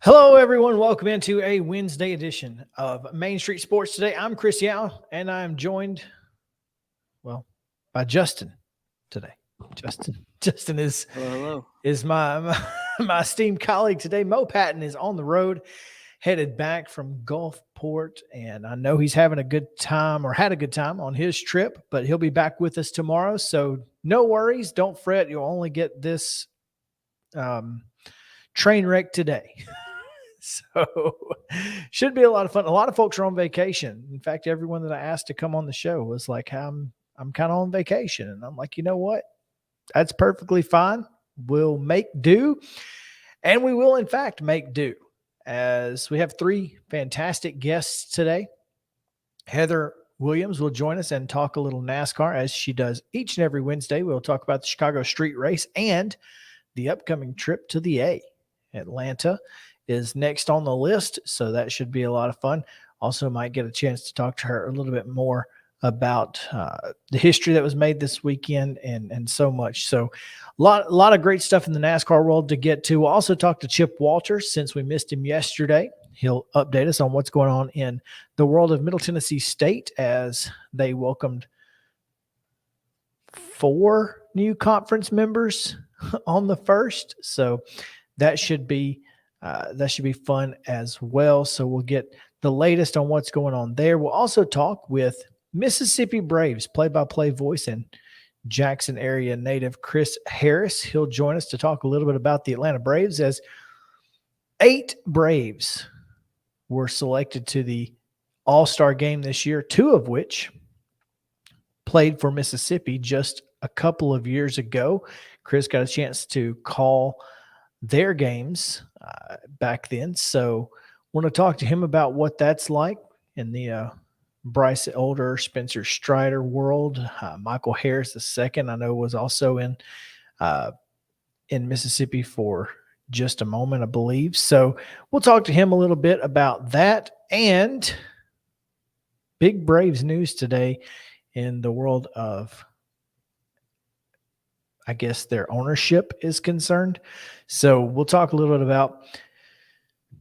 Hello, everyone. Welcome into a Wednesday edition of Main Street Sports Today. I'm Chris Yao, and I'm joined, by Justin today. Justin is my esteemed colleague today. Mo Patton is on the road, headed back from Gulfport, and I know he's having a good time or had a good time on his trip, but he'll be back with us tomorrow. So no worries. Don't fret. You'll only get this train wreck today. So should be a lot of fun. A lot of folks are on vacation. In fact, everyone that I asked to come on the show was like, I'm kind of on vacation. And I'm like, you know what? That's perfectly fine. We'll make do. And we will, in fact, make do, as we have three fantastic guests today. Heather Williams will join us and talk a little NASCAR, as she does each and every Wednesday. We'll talk about the Chicago Street Race and the upcoming trip to the A. Atlanta is next on the list, so that should be a lot of fun. Also might get a chance to talk to her a little bit more about the history that was made this weekend and so much. So a lot of great stuff in the NASCAR world to get to. We'll also talk to Chip Walters, since we missed him yesterday. He'll update us on what's going on in the world of Middle Tennessee State, as they welcomed 4 new conference members on the first. So that should be fun as well. So we'll get the latest on what's going on there. We'll also talk with Mississippi Braves play-by-play voice and Jackson area native Chris Harris. He'll join us to talk a little bit about the Atlanta Braves, as 8 Braves were selected to the All-Star game this year, 2 of which played for Mississippi just a couple of years ago. Chris got a chance to call their games back then. So want to talk to him about what that's like in the Bryce Elder, Spencer Strider world. Michael Harris II, I know, was also in Mississippi for just a moment, I believe. So we'll talk to him a little bit about that, and big Braves news today in the world of, I guess, their ownership is concerned. So we'll talk a little bit about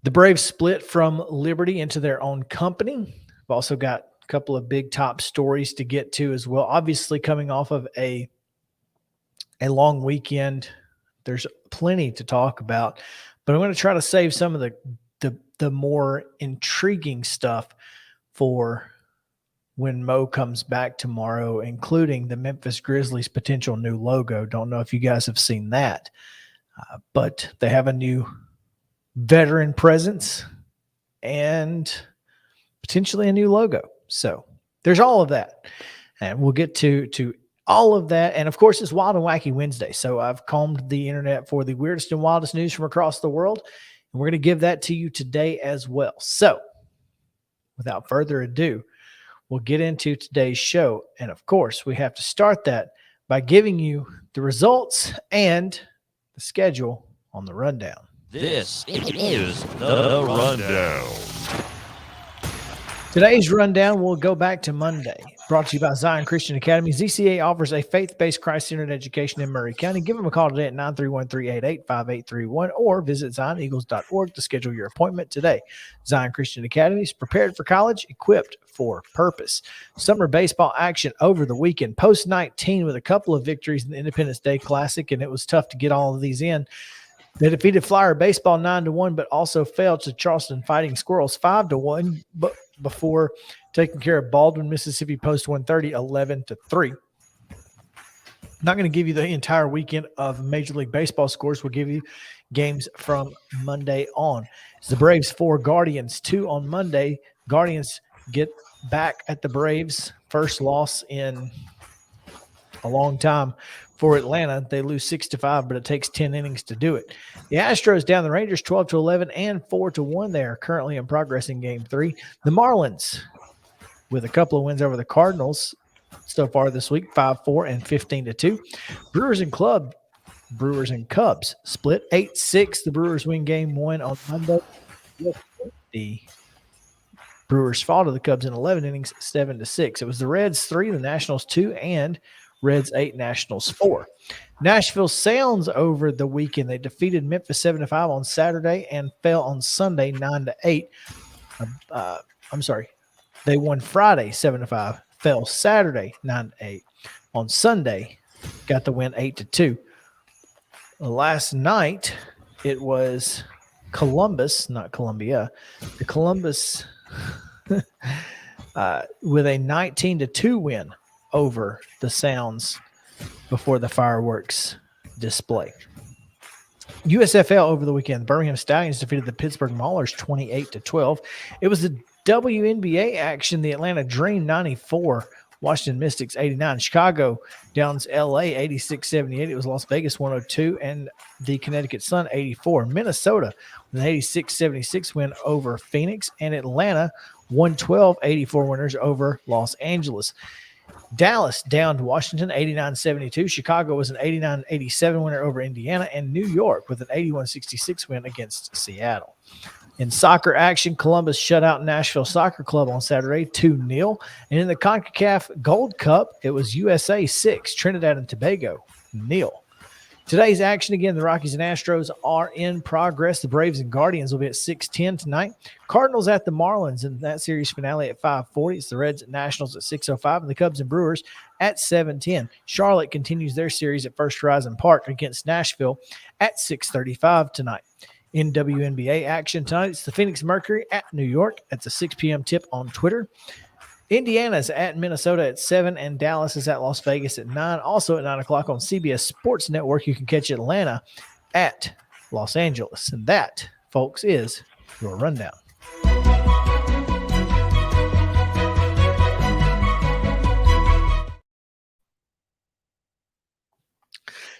the Braves split from Liberty into their own company. We've also got a couple of big top stories to get to as well. Obviously, coming off of a long weekend, there's plenty to talk about, but I'm going to try to save some of the more intriguing stuff for when Mo comes back tomorrow, including the Memphis Grizzlies' potential new logo. Don't know if you guys have seen that. But they have a new veteran presence and potentially a new logo. So there's all of that. And we'll get to all of that. And of course, it's Wild and Wacky Wednesday. So I've combed the internet for the weirdest and wildest news from across the world. And we're going to give that to you today as well. So without further ado, we'll get into today's show. And of course, we have to start that by giving you the results and the schedule on the rundown. This is the Rundown. Today's rundown will go back to Monday. Brought to you by Zion Christian Academy. ZCA offers a faith-based Christ-centered education in Murray County. Give them a call today at 931-388-5831 or visit zioneagles.org to schedule your appointment today. Zion Christian Academy is prepared for college, equipped for purpose. Summer baseball action over the weekend. Post-19 with a couple of victories in the Independence Day Classic, and it was tough to get all of these in. They defeated Flyer baseball 9-1, but also fell to Charleston Fighting Squirrels 5-1, but before taking care of Baldwin, Mississippi Post 130 11-3. Not going to give you the entire weekend of Major League Baseball scores. We'll give you games from Monday on. It's the Braves 4, Guardians 2 on Monday. Guardians get back at the Braves. First loss in a long time for Atlanta. They lose 6-5, but it takes 10 innings to do it. The Astros down the Rangers 12-11 and 4-1. They are currently in progress in Game 3. The Marlins with a couple of wins over the Cardinals so far this week, 5-4 and 15-2. Brewers and Cubs split 8-6. The Brewers win Game 1 on Monday. The Brewers fall to the Cubs in 11 innings, 7-6. It was the Reds 3, the Nationals 2, and Reds 8, Nationals 4. Nashville Sounds over the weekend. They defeated Memphis 7-5 on Saturday and fell on Sunday 9-8. They won Friday 7-5, fell Saturday 9-8. On Sunday, got the win 8-2. Last night, it was Columbus, not Columbia. The Columbus with a 19-2 win over the Sounds before the fireworks display. USFL over the weekend. Birmingham Stallions defeated the Pittsburgh Maulers 28-12. It was the WNBA action. The Atlanta Dream 94, Washington Mystics 89. Chicago downs LA 86-78. It was Las Vegas 102 and the Connecticut Sun 84. Minnesota with an 86-76 win over Phoenix, and Atlanta 112-84 winners over Los Angeles. Dallas downed Washington 89-72. Chicago was an 89-87 winner over Indiana, and New York with an 81-66 win against Seattle. In soccer action, Columbus shut out Nashville Soccer Club on Saturday 2-0. And in the CONCACAF Gold Cup, it was USA 6, Trinidad and Tobago 0. Today's action, again, the Rockies and Astros are in progress. The Braves and Guardians will be at 6:10 tonight. Cardinals at the Marlins in that series finale at 5:40. It's the Reds at Nationals at 6:05, and the Cubs and Brewers at 7:10. Charlotte continues their series at First Horizon Park against Nashville at 6:35 tonight. In WNBA action tonight, it's the Phoenix Mercury at New York. That's a 6 p.m. tip on Twitter. Indiana's at Minnesota at 7, and Dallas is at Las Vegas at 9. Also at 9 o'clock on CBS Sports Network, you can catch Atlanta at Los Angeles. And that, folks, is your rundown.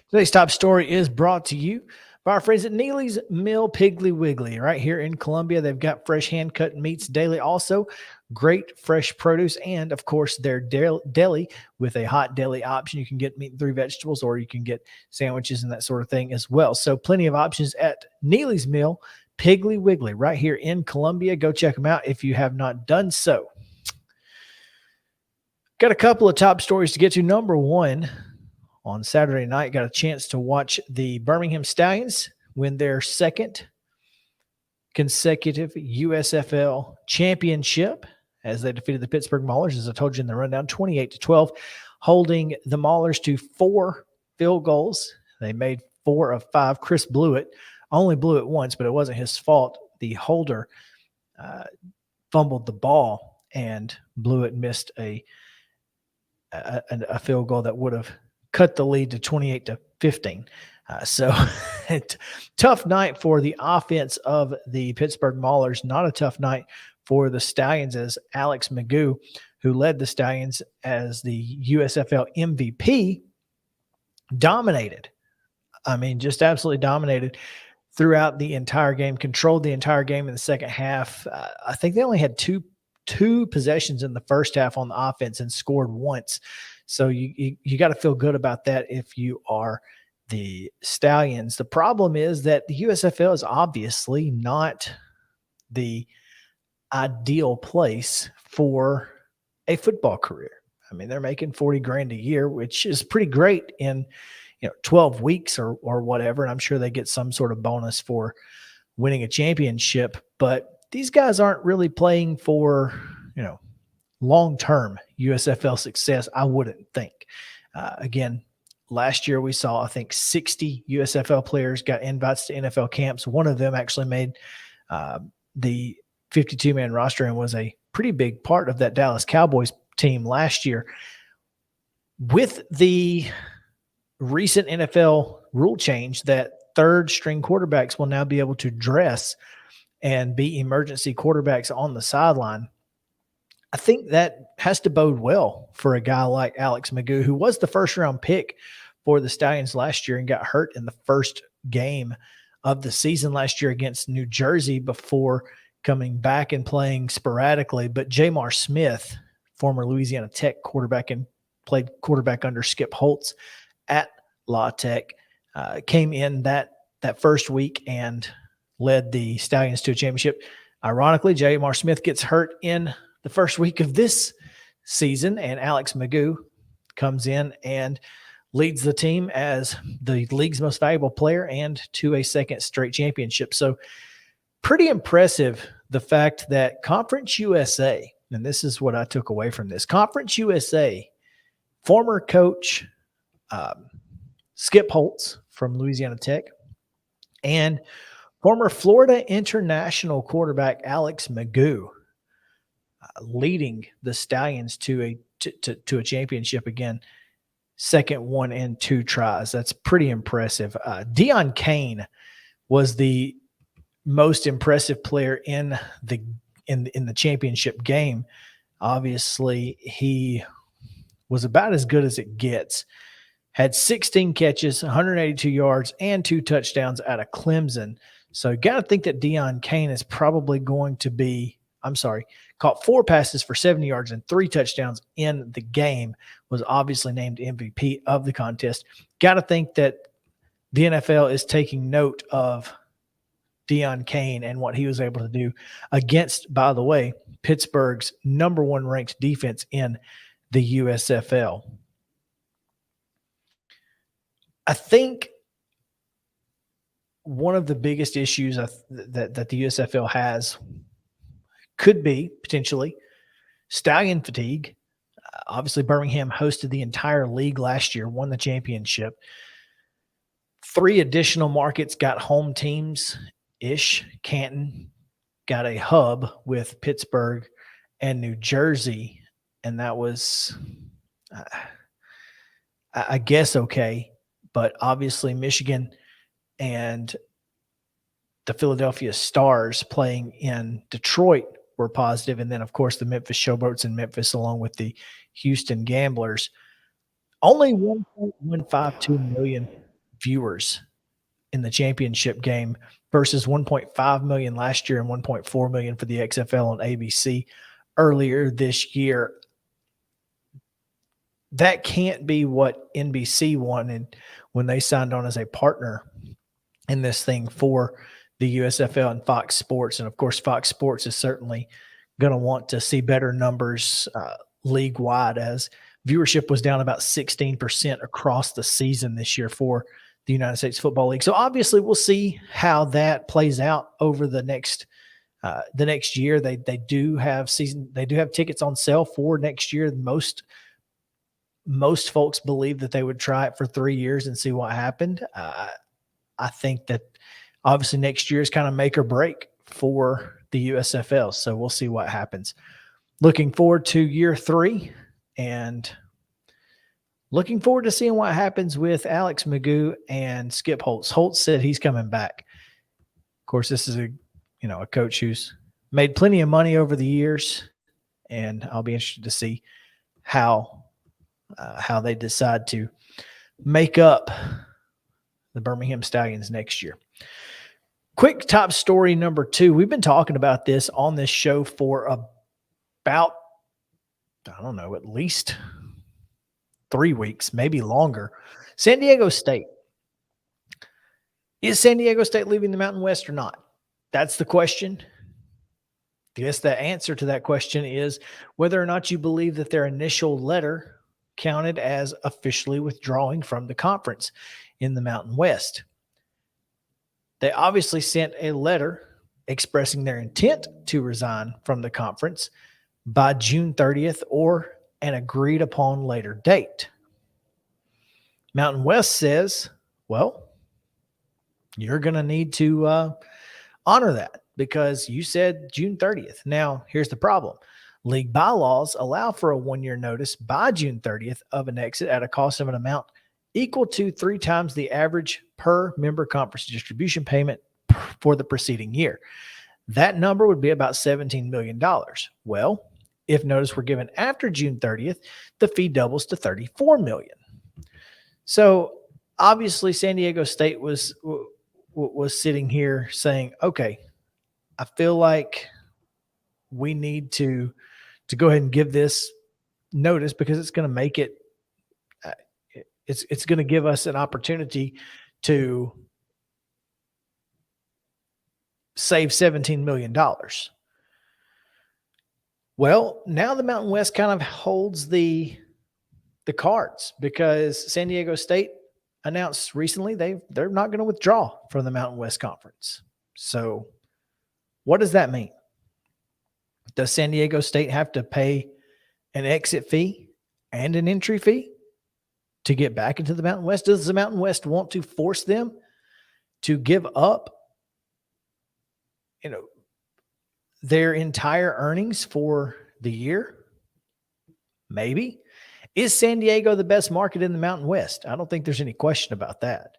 Today's top story is brought to you by our friends at Neely's Mill Piggly Wiggly right here in Columbia. They've got fresh hand-cut meats daily. Also, great fresh produce, and of course their deli with a hot deli option. You can get meat and 3 vegetables, or you can get sandwiches and that sort of thing as well. So plenty of options at Neely's Mill Piggly Wiggly right here in Columbia. Go check them out if you have not done so. Got a couple of top stories to get to. Number one, on Saturday night, got a chance to watch the Birmingham Stallions win their second consecutive USFL championship as they defeated the Pittsburgh Maulers, as I told you in the rundown, 28-12, holding the Maulers to 4 field goals. They made 4 of 5. Chris Blewett only blew it once, but it wasn't his fault. The holder fumbled the ball, and Blewett missed a field goal that would have cut the lead to 28-15. So tough night for the offense of the Pittsburgh Maulers. Not a tough night for the Stallions, as Alex Magoo, who led the Stallions as the USFL MVP, dominated. I mean, just absolutely dominated throughout the entire game, controlled the entire game in the second half. I think they only had two possessions in the first half on the offense and scored once. So you got to feel good about that if you are the Stallions. The problem is that the USFL is obviously not the ideal place for a football career. I mean, they're making 40 grand a year, which is pretty great in 12 weeks or whatever. And I'm sure they get some sort of bonus for winning a championship, but these guys aren't really playing for, long-term USFL success, I wouldn't think. Again, last year we saw, I think, 60 USFL players got invites to NFL camps. One of them actually made the 52-man roster and was a pretty big part of that Dallas Cowboys team last year. With the recent NFL rule change that third-string quarterbacks will now be able to dress and be emergency quarterbacks on the sideline, I think that has to bode well for a guy like Alex Magoo, who was the first-round pick for the Stallions last year and got hurt in the first game of the season last year against New Jersey before coming back and playing sporadically. But Jamar Smith, former Louisiana Tech quarterback and played quarterback under Skip Holtz at La Tech, came in that first week and led the Stallions to a championship. Ironically, Jamar Smith gets hurt in the first week of this season, and Alex Magoo comes in and leads the team as the league's most valuable player and to a second straight championship. So pretty impressive, the fact that Conference USA, and this is what I took away from this, Conference USA, former coach Skip Holtz from Louisiana Tech and former Florida International quarterback Alex Magoo, leading the Stallions to a championship again, second one in 2 tries. That's pretty impressive. Deion Kane was the most impressive player in the championship game. Obviously, he was about as good as it gets. Had 16 catches, 182 yards, and 2 touchdowns out of Clemson. So you got to think that Deion Kane is probably going to be, caught 4 passes for 70 yards and 3 touchdowns in the game, was obviously named MVP of the contest. Got to think that the NFL is taking note of Deion Kane and what he was able to do against, by the way, Pittsburgh's number 1 ranked defense in the USFL. I think one of the biggest issues that the USFL has could be potentially stallion fatigue. Obviously, Birmingham hosted the entire league last year, won the championship. 3 additional markets got home teams-ish. Canton got a hub with Pittsburgh and New Jersey, and that was, I guess, okay. But obviously, Michigan and the Philadelphia Stars playing in Detroit were positive. And then, of course, the Memphis Showboats in Memphis, along with the Houston Gamblers. Only 1.152 million viewers in the championship game versus 1.5 million last year and 1.4 million for the XFL on ABC earlier this year. That can't be what NBC wanted when they signed on as a partner in this thing for the USFL and Fox Sports. And of course, Fox Sports is certainly going to want to see better numbers league-wide, as viewership was down about 16% across the season this year for the United States Football League. So obviously we'll see how that plays out over the next year. They do have tickets on sale for next year. Most folks believe that they would try it for 3 years and see what happened. I think that obviously next year is kind of make or break for the USFL. So we'll see what happens. Looking forward to year 3 and Looking forward to seeing what happens with Alex Magoo and Skip Holtz. Holtz said he's coming back. Of course, this is a coach who's made plenty of money over the years, and I'll be interested to see how they decide to make up the Birmingham Stallions next year. Quick top story number 2. We've been talking about this on this show for about, I don't know, at least 3 weeks, maybe longer. San Diego State. Is San Diego State leaving the Mountain West or not? That's the question. I guess the answer to that question is whether or not you believe that their initial letter counted as officially withdrawing from the conference in the Mountain West. They obviously sent a letter expressing their intent to resign from the conference by June 30th or an agreed upon later date. Mountain West says, well, you're going to need to honor that because you said June 30th. Now, here's the problem. League bylaws allow for a 1-year notice by June 30th of an exit at a cost of an amount equal to 3 times the average per member conference distribution payment for the preceding year. That number would be about $17 million. Well, if notice were given after June 30th, the fee doubles to $34 million. So obviously San Diego State was sitting here saying, okay, I feel like we need to go ahead and give this notice because it's going to make it, it's going to give us an opportunity to save $17 million. Well, now the Mountain West kind of holds the cards because San Diego State announced recently they're not going to withdraw from the Mountain West Conference. So what does that mean? Does San Diego State have to pay an exit fee and an entry fee to get back into the Mountain West? Does the Mountain West want to force them to give up, their entire earnings for the year? Maybe. Is San Diego the best market in the Mountain West? I don't think there's any question about that.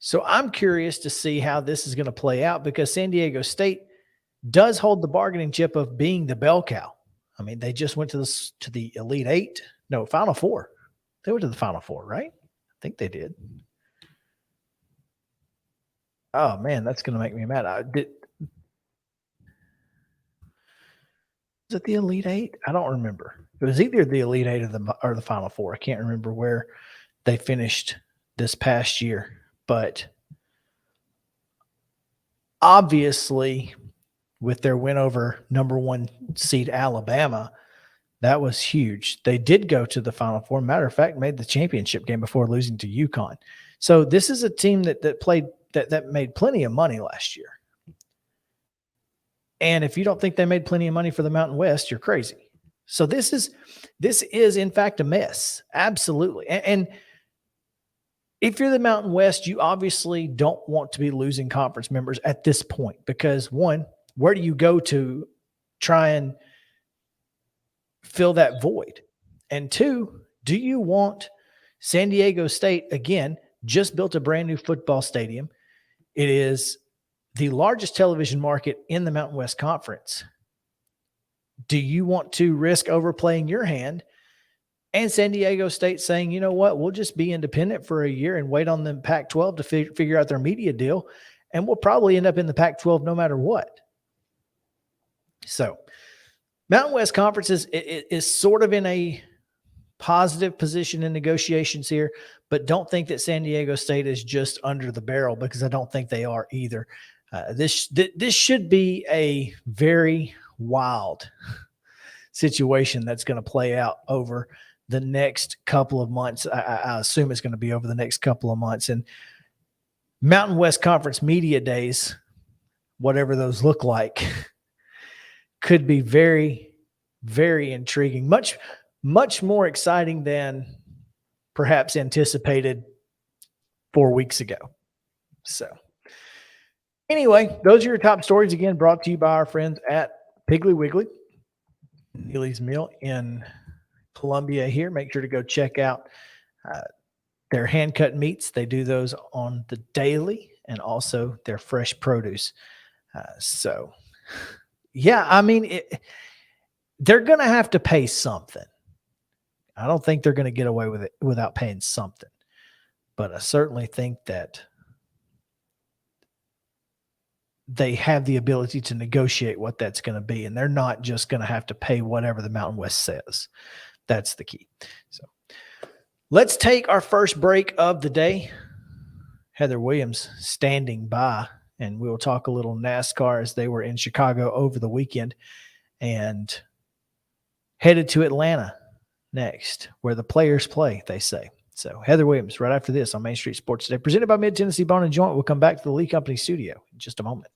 So I'm curious to see how this is going to play out because San Diego State does hold the bargaining chip of being the bell cow. I mean, they just went to the Elite Eight. No, Final Four. They went to the Final Four, right? I think they did. Oh, man, that's going to make me mad. Was it the Elite Eight? I don't remember. It was either the Elite Eight or the Final Four. I can't remember where they finished this past year. But obviously, with their win over number 1 seed Alabama, that was huge. They did go to the Final Four. Matter of fact, made the championship game before losing to UConn. So this is a team that made plenty of money last year. And if you don't think they made plenty of money for the Mountain West, you're crazy. So this is in fact a mess. Absolutely. And if you're the Mountain West, you obviously don't want to be losing conference members at this point because, one, where do you go to try and fill that void? And 2, do you want San Diego State, again, just built a brand new football stadium. It is the largest television market in the Mountain West Conference. Do you want to risk overplaying your hand and San Diego State saying, you know what, we'll just be independent for a year and wait on the Pac-12 to figure out their media deal, and we'll probably end up in the Pac-12 no matter what? So Mountain West Conference is sort of in a positive position in negotiations here, but don't think that San Diego State is just under the barrel because I don't think they are either. This should be a very wild situation that's going to play out over the next couple of months. I assume it's going to be over the next couple of months. And Mountain West Conference media days, whatever those look like, could be very, very intriguing. Much more exciting than perhaps anticipated 4 weeks ago. So anyway, those are your top stories, again, brought to you by our friends at Piggly Wiggly, Neely's Meal in Columbia here. Make sure to go check out their hand-cut meats. They do those on the daily, and also their fresh produce. So, yeah, I mean, they're going to have to pay something. I don't think they're going to get away with it without paying something. But I certainly think that they have the ability to negotiate what that's going to be, and they're not just going to have to pay whatever the Mountain West says. That's the key. So let's take our first break of the day. Heather Williams standing by, and we'll talk a little NASCAR as they were in Chicago over the weekend and headed to Atlanta next, where the players play, they say. So Heather Williams right after this on Main Street Sports Today, presented by Mid-Tennessee Bone and Joint. We'll come back to the Lee Company studio in just a moment.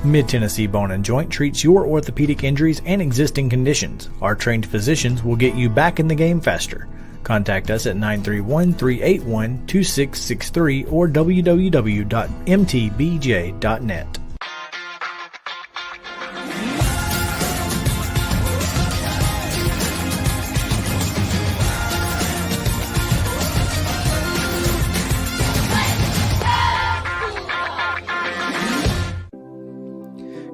Mid-Tennessee Bone and Joint treats your orthopedic injuries and existing conditions. Our trained physicians will get you back in the game faster. Contact us at 931-381-2663 or www.mtbj.net.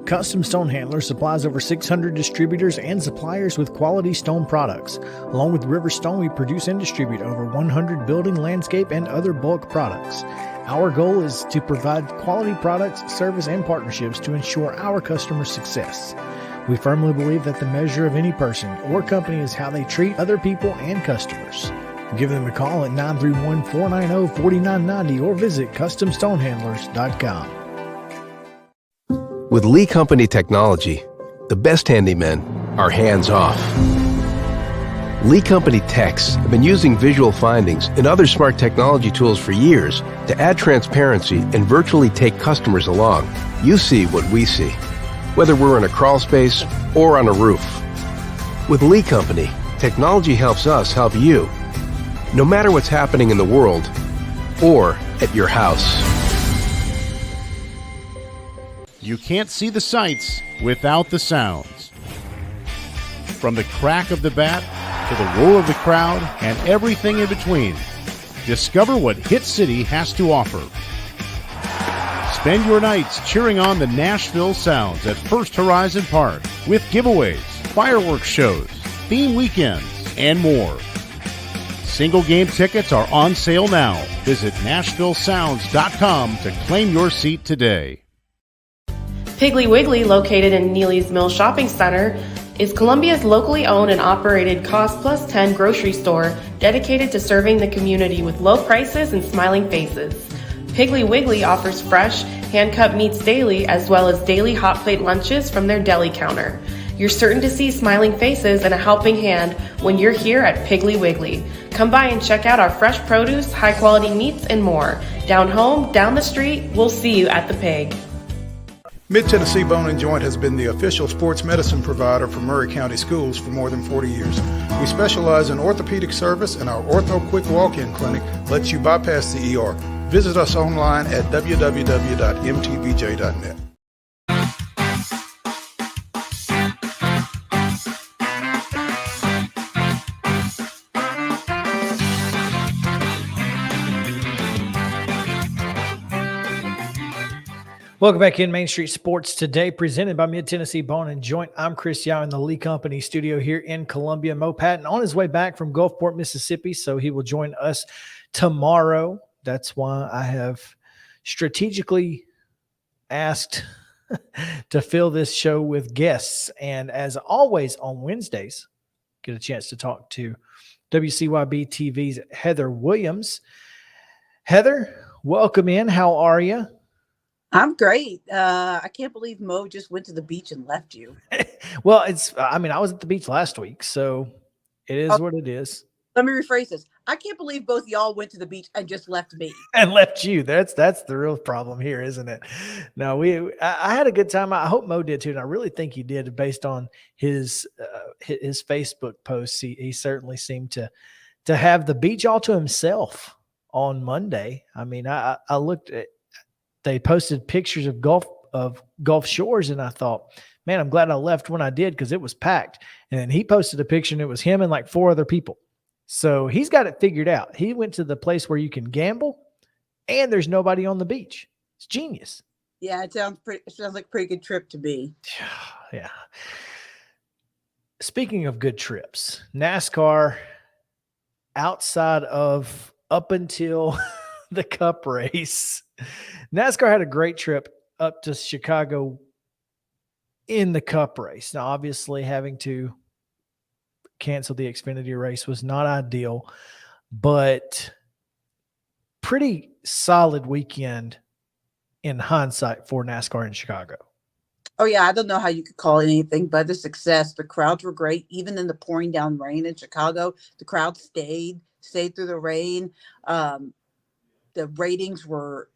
Custom Stone Handlers supplies over 600 distributors and suppliers with quality stone products. Along with River Stone, we produce and distribute over 100 building, landscape, and other bulk products. Our goal is to provide quality products, service, and partnerships to ensure our customers' success. We firmly believe that the measure of any person or company is how they treat other people and customers. Give them a call at 931-490-4990 or visit CustomStonehandlers.com. With Lee Company technology, the best handymen are hands-off. Lee Company techs have been using visual findings and other smart technology tools for years to add transparency and virtually take customers along. You see what we see, whether we're in a crawl space or on a roof. With Lee Company, technology helps us help you, no matter what's happening in the world or at your house. You can't see the sights without the sounds. From the crack of the bat to the roar of the crowd and everything in between, discover what Hit City has to offer. Spend your nights cheering on the Nashville Sounds at First Horizon Park with giveaways, fireworks shows, theme weekends, and more. Single game tickets are on sale now. Visit NashvilleSounds.com to claim your seat today. Piggly Wiggly, located in Neely's Mill Shopping Center, is Columbia's locally owned and operated Cost Plus 10 grocery store dedicated to serving the community with low prices and smiling faces. Piggly Wiggly offers fresh, hand-cut meats daily as well as daily hot plate lunches from their deli counter. You're certain to see smiling faces and a helping hand when you're here at Piggly Wiggly. Come by and check out our fresh produce, high-quality meats, and more. Down home, down the street, we'll see you at the Pig. Mid-Tennessee Bone and Joint has been the official sports medicine provider for Murray County Schools for more than 40 years. We specialize in orthopedic service, and our Ortho Quick Walk-In Clinic lets you bypass the ER. Visit us online at www.mtbj.net. Welcome back in Main Street Sports Today, presented by Mid-Tennessee Bone and Joint. I'm Chris Yao in the Lee Company studio here in Columbia. Mo Patton on his way back from Gulfport, Mississippi, so he will join us tomorrow. That's why I have strategically asked to fill this show with guests. And as always on Wednesdays, get a chance to talk to WCYB TV's Heather Williams. Heather, welcome in. How are you? I'm great. I can't believe Mo just went to the beach and left you. Well, I was at the beach last week, so it is what it is. Let me rephrase this. I can't believe both y'all went to the beach and just left me. And left you. That's the real problem here, isn't it? No, I had a good time. I hope Mo did too, and I really think he did based on his Facebook posts. He certainly seemed to have the beach all to himself on Monday. I mean, I looked at, they posted pictures of Gulf Shores, and I thought, man, I'm glad I left when I did because it was packed. And then he posted a picture, and it was him and like 4 other people. So he's got it figured out. He went to the place where you can gamble, and there's nobody on the beach. It's genius. Yeah, it sounds like a pretty good trip to be. Yeah. Speaking of good trips, NASCAR, outside of up until the Cup race, NASCAR had a great trip up to Chicago in the Cup race. Now, obviously, having to cancel the Xfinity race was not ideal, but pretty solid weekend in hindsight for NASCAR in Chicago. Oh yeah, I don't know how you could call it anything but a success. The crowds were great, even in the pouring down rain in Chicago. The crowd stayed through the rain. The ratings were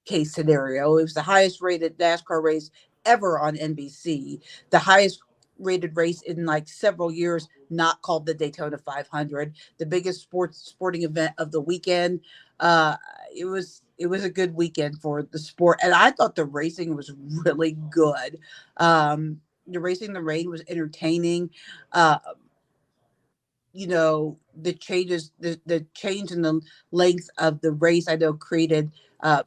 case scenario. It was the highest rated NASCAR race ever on NBC. The highest rated race in like several years, not called the Daytona 500. The biggest sporting event of the weekend. It was a good weekend for the sport, and I thought the racing was really good. The racing in the rain was entertaining. The changes, the change in the length of the race, I know created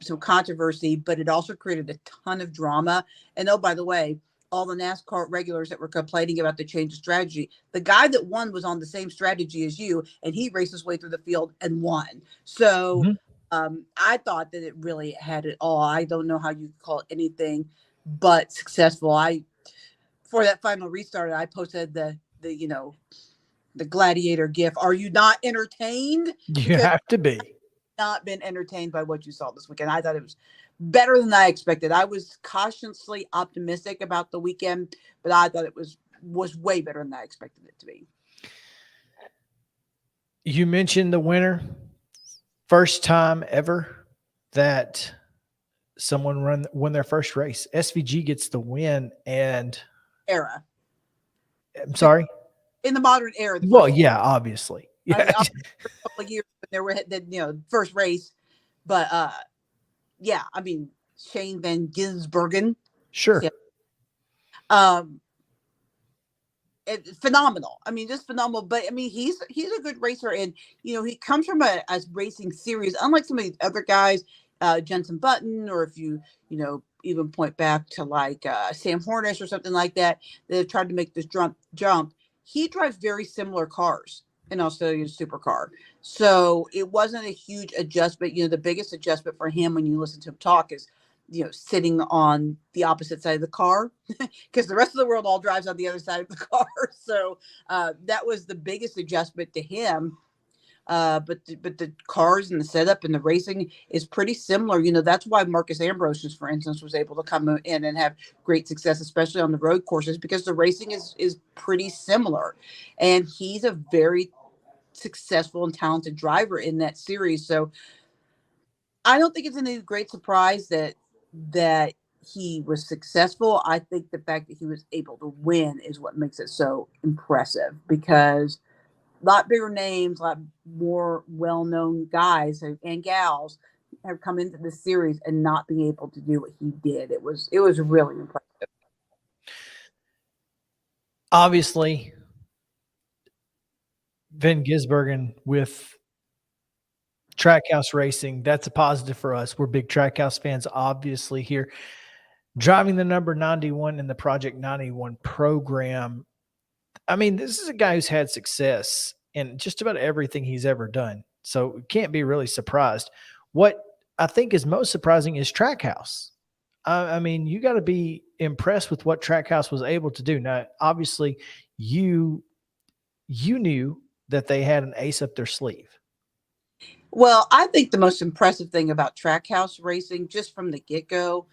some controversy, but it also created a ton of drama. And oh, by the way, all the NASCAR regulars that were complaining about the change of strategy, the guy that won was on the same strategy as you, and he raced his way through the field and won. So I thought that it really had it all. I don't know how you call it anything but successful. For that final restart, I posted the gladiator gif. Are you not entertained? You have to be. Not been entertained by what you saw this weekend. I thought it was better than I expected. I was cautiously optimistic about the weekend, but I thought it was way better than I expected it to be. You mentioned the winner. First time ever that someone won their first race. SVG gets the win, and era. I'm sorry? In the modern era. Well, yeah, obviously. Yeah. I mean, for a couple of years when there were first race, but yeah, I mean Shane Van Gisbergen. Sure. Yeah. Phenomenal. I mean, just phenomenal. But I mean, he's a good racer, and he comes from a racing series, unlike some of the other guys, Jenson Button, or if you even point back to like Sam Hornish or something like that have tried to make this jump. He drives very similar cars in Australia's supercar. So it wasn't a huge adjustment. The biggest adjustment for him when you listen to him talk is, sitting on the opposite side of the car, because the rest of the world all drives on the other side of the car. So that was the biggest adjustment to him. But the cars and the setup and the racing is pretty similar. That's why Marcus Ambrosius, for instance, was able to come in and have great success, especially on the road courses, because the racing is pretty similar. And he's a very successful and talented driver in that series. So I don't think it's any great surprise that he was successful. I think the fact that he was able to win is what makes it so impressive, because a lot bigger names, a lot more well-known guys and gals have come into the series and not being able to do what he did. It was really impressive. Obviously, Van Gisbergen with Trackhouse Racing, that's a positive for us. We're big Trackhouse fans, obviously, here. Driving the number 91 in the Project 91 program. I mean, this is a guy who's had success in just about everything he's ever done. So can't be really surprised. What I think is most surprising is Trackhouse. I mean, you got to be impressed with what Trackhouse was able to do. Now, obviously, you knew that they had an ace up their sleeve. Well, I think the most impressive thing about Trackhouse Racing, just from the get-go,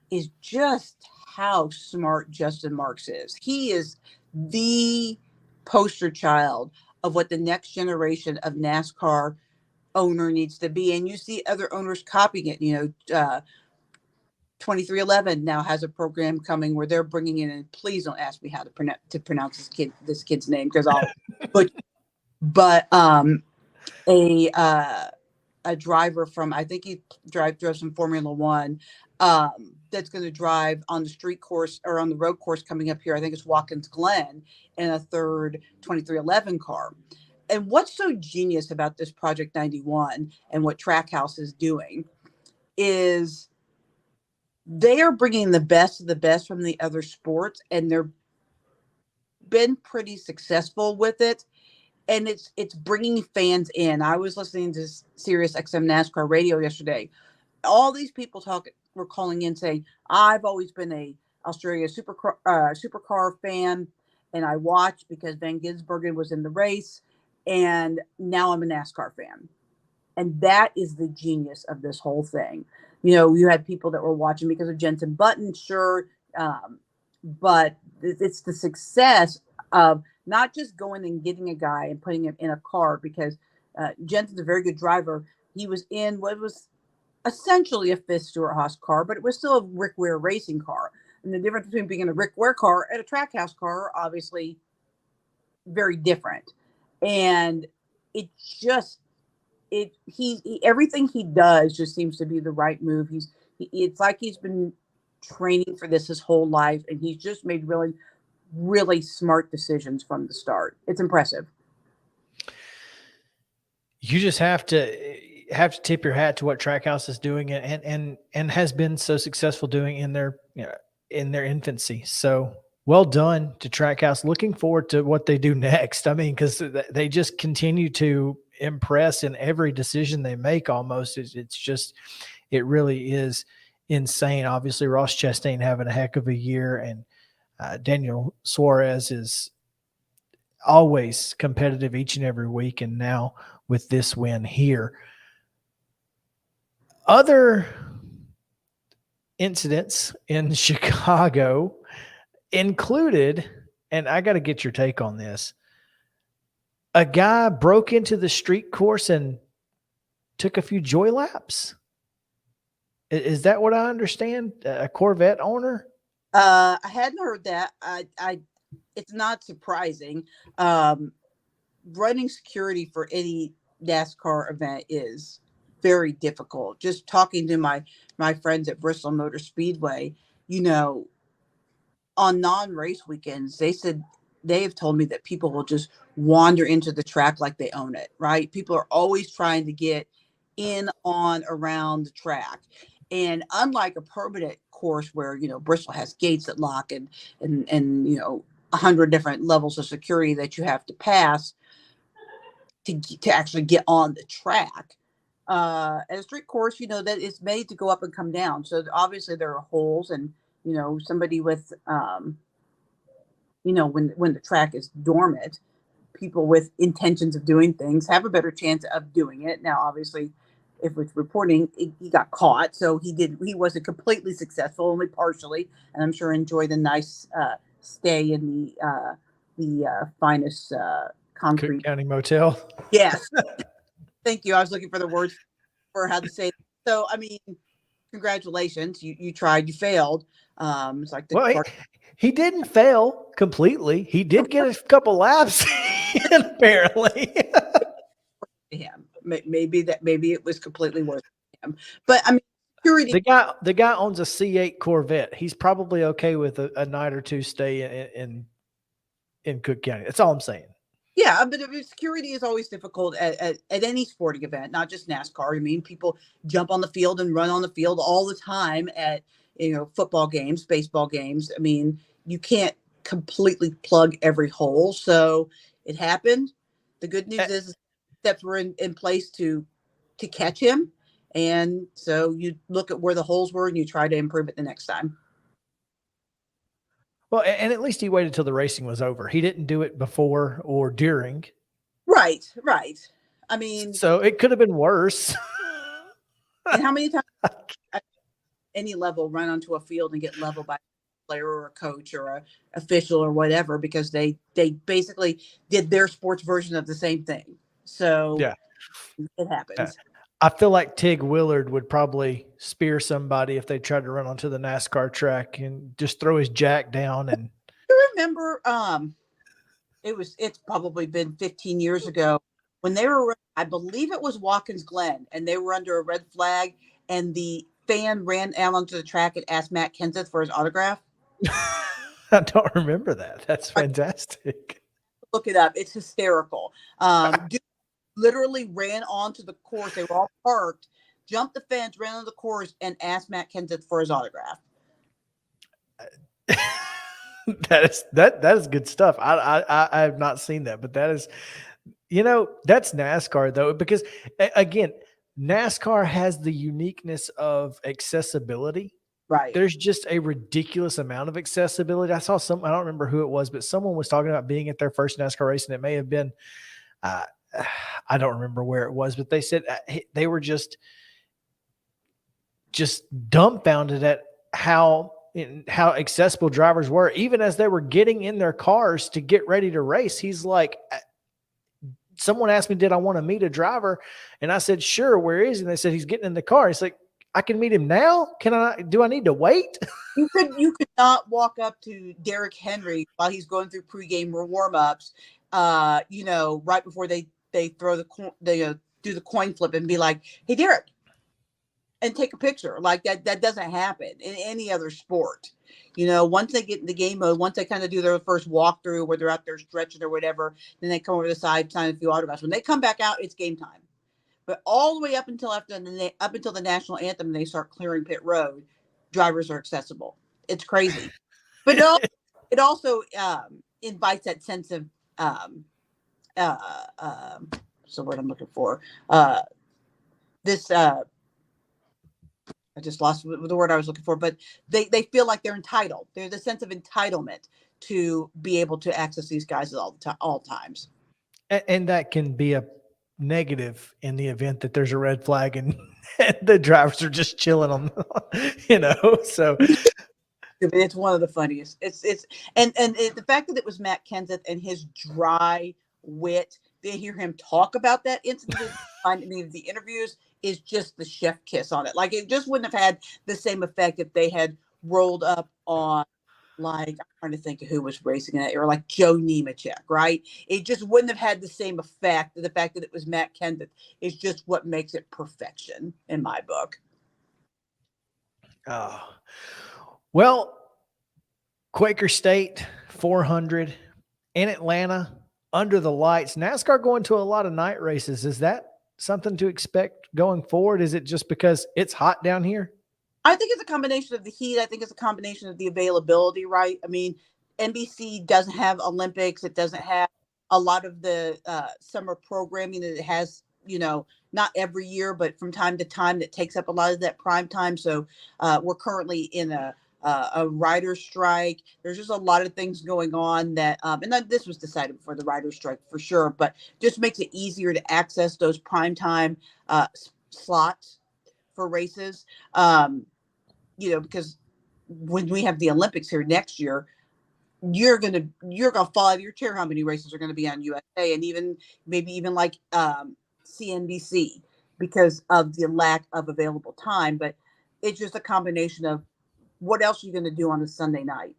is just how smart Justin Marks is. He is the poster child of what the next generation of NASCAR owner needs to be. And you see other owners copying it. 2311 now has a program coming where they're bringing in, and please don't ask me how to pronounce this kid's name, because I'll but a driver from, I think he drove some Formula One, that's going to drive on the street course or on the road course coming up here. I think it's Watkins Glen, in a third 2311 car. And what's so genius about this Project 91 and what Trackhouse is doing is they are bringing the best of the best from the other sports, and they're been pretty successful with it. And it's bringing fans in. I was listening to Sirius XM NASCAR radio yesterday. All these people were calling in saying, I've always been a Australia supercar fan, and I watched because Van Gisbergen was in the race, and now I'm a NASCAR fan. And that is the genius of this whole thing. You had people that were watching because of Jenson Button, sure, but it's the success of not just going and getting a guy and putting him in a car, because Jenson's a very good driver. He was in what was essentially a fifth Stewart-Haas car, but it was still a Rick Ware racing car. And the difference between being in a Rick Ware car and a Trackhouse car are obviously very different. And it just, everything he does just seems to be the right move. It's like he's been training for this his whole life, and he's just made really, really smart decisions from the start. It's impressive. You just have to tip your hat to what Trackhouse is doing and has been so successful doing in their infancy. So well done to Trackhouse. Looking forward to what they do next. I mean, because they just continue to impress in every decision they make. Almost, it really is insane. Obviously, Ross Chastain having a heck of a year, and Daniel Suarez is always competitive each and every week, and now with this win here. Other incidents in Chicago included, and I got to get your take on this, a guy broke into the street course and took a few joy laps. Is that what I understand? A Corvette owner? I hadn't heard that. It's not surprising. Running security for any NASCAR event is very difficult. Just talking to my friends at Bristol Motor Speedway, on non-race weekends, they have told me that people will just wander into the track like they own it, right? People are always trying to get in, on, around the track. And unlike a permanent course where, Bristol has gates that lock and 100 different levels of security that you have to pass to actually get on the track. At a street course, that is made to go up and come down. So obviously there are holes, and, somebody with, when the track is dormant, people with intentions of doing things have a better chance of doing it. Now, obviously, if it's reporting, he got caught. So he wasn't completely successful, only partially. And I'm sure enjoyed a nice stay in the finest concrete Cook County Motel. Yes. Thank you. I was looking for the words for how to say it. So, I mean, congratulations. You tried, you failed. It's like he didn't fail completely. He did get a couple laps in, apparently. Him. Maybe it was completely worth him. But I mean, security. The guy owns a C8 Corvette. He's probably okay with a night or two stay in Cook County. That's all I'm saying. Yeah, but security is always difficult at any sporting event, not just NASCAR. I mean, people jump on the field and run on the field all the time at football games, baseball games. I mean, you can't completely plug every hole. So it happened. The good news is steps were in place to catch him. And so you look at where the holes were and you try to improve it the next time. Well, and at least he waited till the racing was over. He didn't do it before or during. Right. I mean, so it could have been worse. And how many times at any level run onto a field and get leveled by player or a coach or a official or whatever, because they basically did their sports version of the same thing. So Yeah. it happens. I feel like Tig Willard would probably spear somebody if they tried to run onto the NASCAR track and just throw his jack down. And You remember, it's probably been 15 years ago when they were, I believe it was Watkins Glen, and they were under a red flag, and the fan ran out onto the track and asked Matt Kenseth for his autograph. I don't remember that. That's fantastic. Look it up. It's hysterical. Dude literally ran onto the course. They were all parked, jumped the fence, ran on the course, and asked Matt Kenseth for his autograph. That is good stuff. I have not seen that, but that is, that's NASCAR though, because again, NASCAR has the uniqueness of accessibility. Right. There's just a ridiculous amount of accessibility. I saw I don't remember who it was, but someone was talking about being at their first NASCAR race, and it may have been, I don't remember where it was, but they said they were just dumbfounded at how accessible drivers were, even as they were getting in their cars to get ready to race. He's like, someone asked me, did I want to meet a driver? And I said, sure, where is he? And they said, he's getting in the car. He's like, I can meet him now? Do I need to wait? You could not walk up to Derrick Henry while he's going through pregame warm-ups, right before they throw do the coin flip and be like, hey, Derrick, and take a picture. Like that doesn't happen in any other sport. Once they get in the game mode, once they kind of do their first walkthrough where they're out there stretching or whatever, then they come over to the side, sign a few autographs. When they come back out, it's game time. But all the way up until the national anthem, they start clearing pit road, drivers are accessible. It's crazy. But it also invites that sense of so what I'm looking for. I just lost the word I was looking for, but they feel like they're entitled. There's a sense of entitlement to be able to access these guys at all times. And that can be a negative in the event that there's a red flag and the drivers are just chilling on, so. It's one of the funniest. And the fact that it was Matt Kenseth and his dry wit, they hear him talk about that incident, find any of the interviews, is just the chef kiss on it. Like, it just wouldn't have had the same effect if they had rolled up on, like, I'm trying to think of who was racing in that era, like Joe Nemechek, right? It just wouldn't have had the same effect. The fact that it was Matt Kenseth is just what makes it perfection in my book. Oh, well, Quaker State 400 in Atlanta under the lights. NASCAR going to a lot of night races. Is that something to expect going forward? Is it just because it's hot down here? I think it's a combination of the heat. I think it's a combination of the availability, right? I mean, NBC doesn't have Olympics. It doesn't have a lot of the summer programming that it has, not every year, but from time to time that takes up a lot of that prime time. So we're currently in a writer's strike. There's just a lot of things going on that, and this was decided before the writer's strike for sure, but just makes it easier to access those primetime slots for races. Because when we have the Olympics here next year, you're gonna fall out of your chair how many races are going to be on USA and maybe even like CNBC because of the lack of available time. But it's just a combination of what else are you going to do on a Sunday night?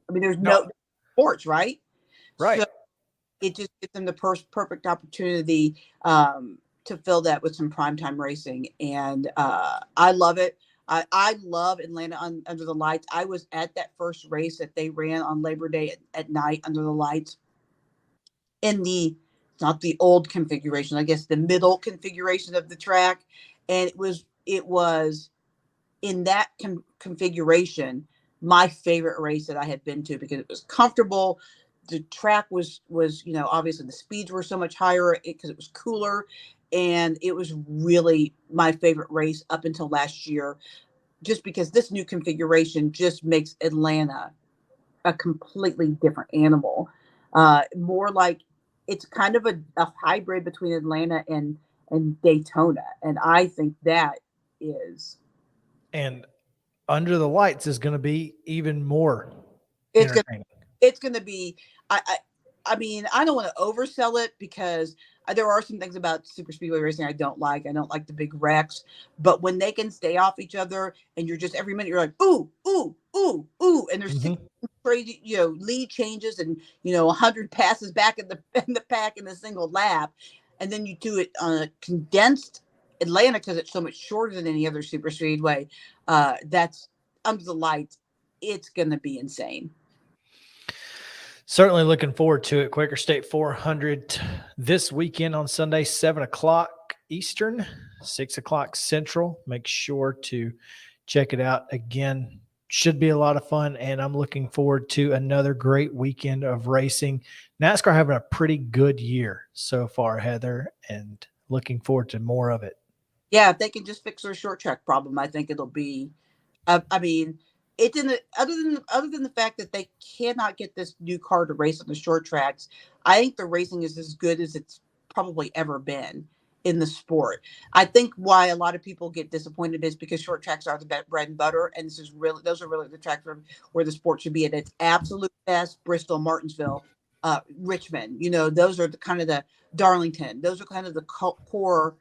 I mean, there's no sports, right? Right. So it just gives them the perfect opportunity to fill that with some primetime racing. And I love it. I love Atlanta under the lights. I was at that first race that they ran on Labor Day at night under the lights in not the old configuration, I guess the middle configuration of the track. And it was in that configuration, my favorite race that I had been to because it was comfortable. The track was obviously the speeds were so much higher because it was cooler. And it was really my favorite race up until last year, just because this new configuration just makes Atlanta a completely different animal. More like it's kind of a hybrid between Atlanta and Daytona. And I think that is. And under the lights is going to be even more It's entertaining. going to be, I mean, I don't want to oversell it because there are some things about super speedway racing I don't like. I don't like the big wrecks, but when they can stay off each other and you're just every minute you're like, ooh, ooh, ooh, ooh, and there's crazy, lead changes and 100 passes back in the pack in a single lap, and then you do it on a condensed Atlanta because it's so much shorter than any other super speedway. That's under the lights. It's going to be insane. Certainly looking forward to it. Quaker State 400 this weekend on Sunday, 7 o'clock Eastern, 6 o'clock Central. Make sure to check it out. Again, should be a lot of fun, and I'm looking forward to another great weekend of racing. NASCAR having a pretty good year so far, Heather, and looking forward to more of it. Yeah, if they can just fix their short track problem, I think it'll be. I mean, it's in the other than the fact that they cannot get this new car to race on the short tracks. I think the racing is as good as it's probably ever been in the sport. I think why a lot of people get disappointed is because short tracks are the bread and butter, and those are really the tracks where the sport should be at its absolute best. Bristol, Martinsville, Richmond. Those are the kind of the Darlington. Those are kind of the core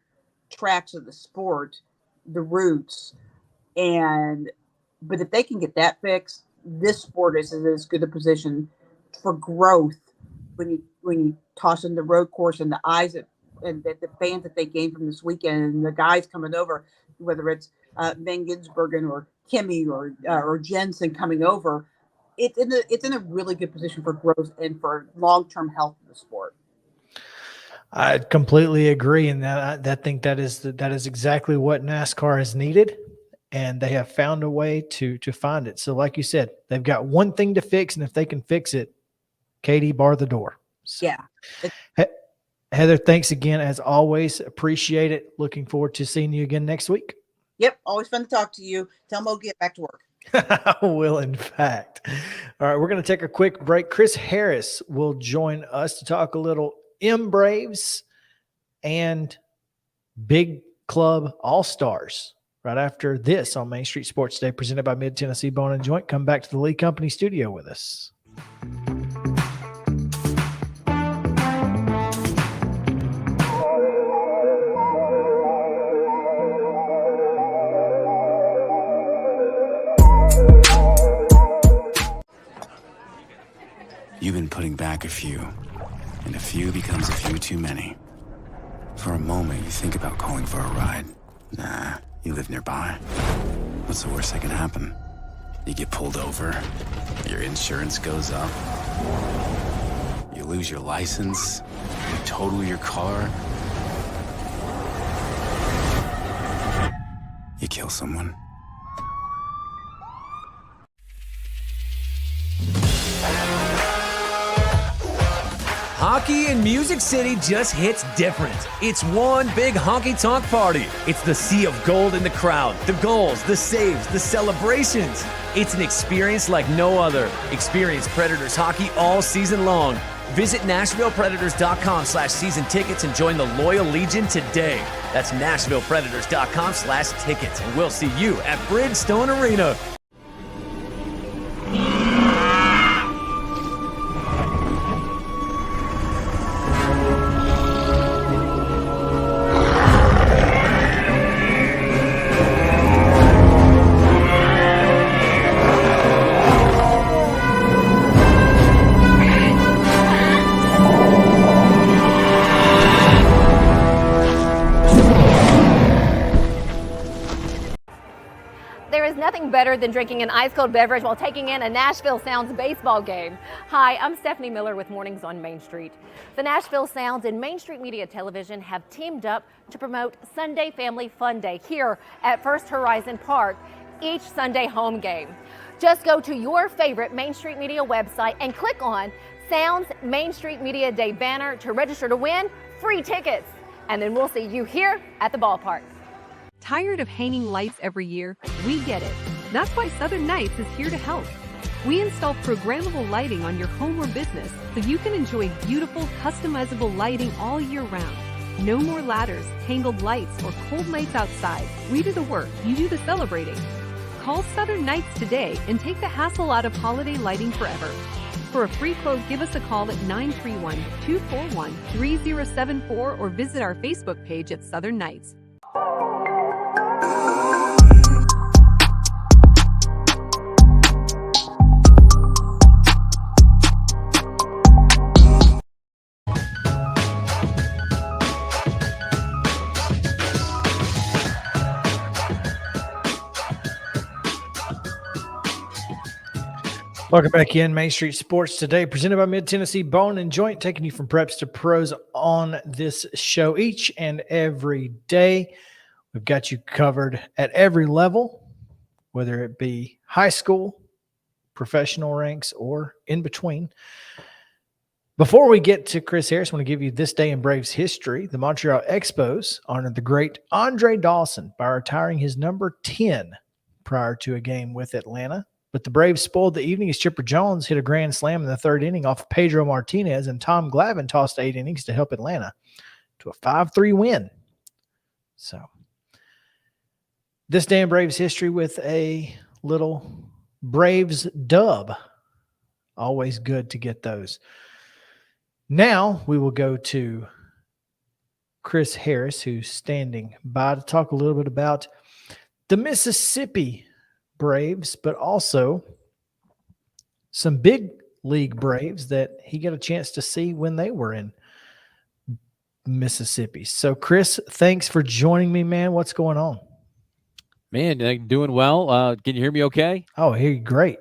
tracks of the sport, the roots. But if they can get that fixed, this sport is in as good a position for growth when you toss in the road course and the eyes and the fans that they gain from this weekend and the guys coming over, whether it's Van Ginsbergen or Kimmy or Jensen coming over, it's in a really good position for growth and for long-term health of the sport. I completely agree, and I think that is exactly what NASCAR has needed, and they have found a way to find it. So, like you said, they've got one thing to fix, and if they can fix it, Katie, bar the door. So, yeah. Heather, thanks again as always. Appreciate it. Looking forward to seeing you again next week. Yep, always fun to talk to you. Tell Mo get back to work. I will, in fact. All right, we're going to take a quick break. Chris Harris will join us to talk a little M-Braves and Big Club All-Stars right after this on Main Street Sports Day, presented by Mid-Tennessee Bone and Joint. Come back to the Lee Company studio with us. You've been putting back a few, and a few becomes a few too many. For a moment, you think about calling for a ride. Nah, you live nearby. What's the worst that can happen? You get pulled over, your insurance goes up, you lose your license, you total your car, you kill someone. Hockey in Music City just hits different. It's one big honky-tonk party. It's the sea of gold in the crowd, the goals, the saves, the celebrations. It's an experience like no other. Experience Predators hockey all season long. Visit NashvillePredators.com/season tickets and join the Loyal Legion today. That's NashvillePredators.com/tickets, and we'll see you at Bridgestone Arena. Better than drinking an ice-cold beverage while taking in a Nashville Sounds baseball game. Hi, I'm Stephanie Miller with Mornings on Main Street. The Nashville Sounds and Main Street Media Television have teamed up to promote Sunday Family Fun Day here at First Horizon Park, each Sunday home game. Just go to your favorite Main Street Media website and click on Sounds Main Street Media Day banner to register to win free tickets. And then we'll see you here at the ballpark. Tired of hanging lights every year? We get it. That's why Southern Nights is here to help. We install programmable lighting on your home or business so you can enjoy beautiful, customizable lighting all year round. No more ladders, tangled lights, or cold nights outside. We do the work, you do the celebrating. Call Southern Nights today and take the hassle out of holiday lighting forever. For a free quote, give us a call at 931-241-3074 or visit our Facebook page at Southern Nights. Welcome back in Main Street Sports Today, presented by Mid-Tennessee Bone and Joint, taking you from preps to pros on this show each and every day. We've got you covered at every level, whether it be high school, professional ranks, or in between. Before we get to Chris Harris, I want to give you this day in Braves history. The Montreal Expos honored the great Andre Dawson by retiring his number 10 prior to a game with Atlanta. But the Braves spoiled the evening as Chipper Jones hit a grand slam in the third inning off of Pedro Martinez, and Tom Glavine tossed 8 innings to help Atlanta to a 5-3 win. So this day in Braves history with a little Braves dub. Always good to get those. Now we will go to Chris Harris, who's standing by to talk a little bit about the Mississippi Braves, but also some big league Braves that he got a chance to see when they were in Mississippi. So, Chris, thanks for joining me, man. What's going on? Man, doing well. Can you hear me okay? Oh, I hear you great.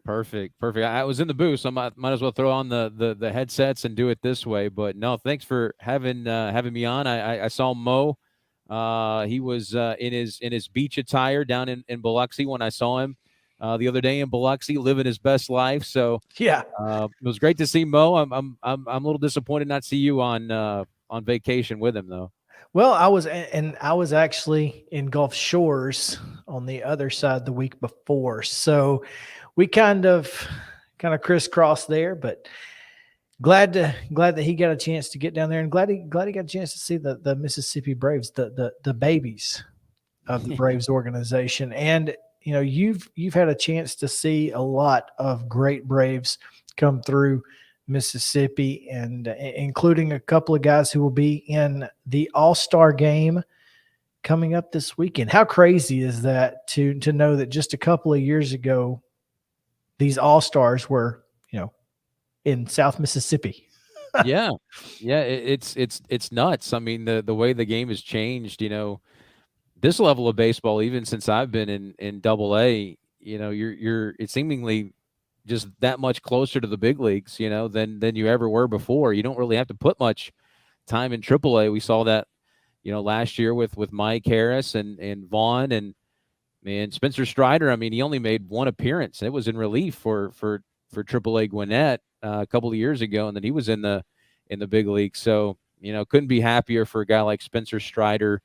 Perfect. I was in the booth, so I might as well throw on the headsets and do it this way. But no, thanks for having me on. I saw Mo. He was in his beach attire down in Biloxi when I saw him the other day in Biloxi, living his best life. So yeah, it was great to see Mo. I'm a little disappointed not to see you on vacation with him though. Well, I was actually in Gulf Shores on the other side the week before, so we kind of crisscrossed there, but. Glad that he got a chance to get down there, and glad he got a chance to see the Mississippi Braves, the babies of the Braves organization. And you know, you've had a chance to see a lot of great Braves come through Mississippi, and including a couple of guys who will be in the All-Star game coming up this weekend. How crazy is that to know that just a couple of years ago, these All-Stars were, in South Mississippi. yeah. It's nuts. I mean, the way the game has changed, this level of baseball, even since I've been in AA, it's seemingly just that much closer to the big leagues, than you ever were before. You don't really have to put much time in AAA. We saw that, last year with Mike Harris and Vaughn and Spencer Strider. I mean, he only made one appearance. It was in relief for AAA Gwinnett a couple of years ago, and then he was in the big league. So, couldn't be happier for a guy like Spencer Strider,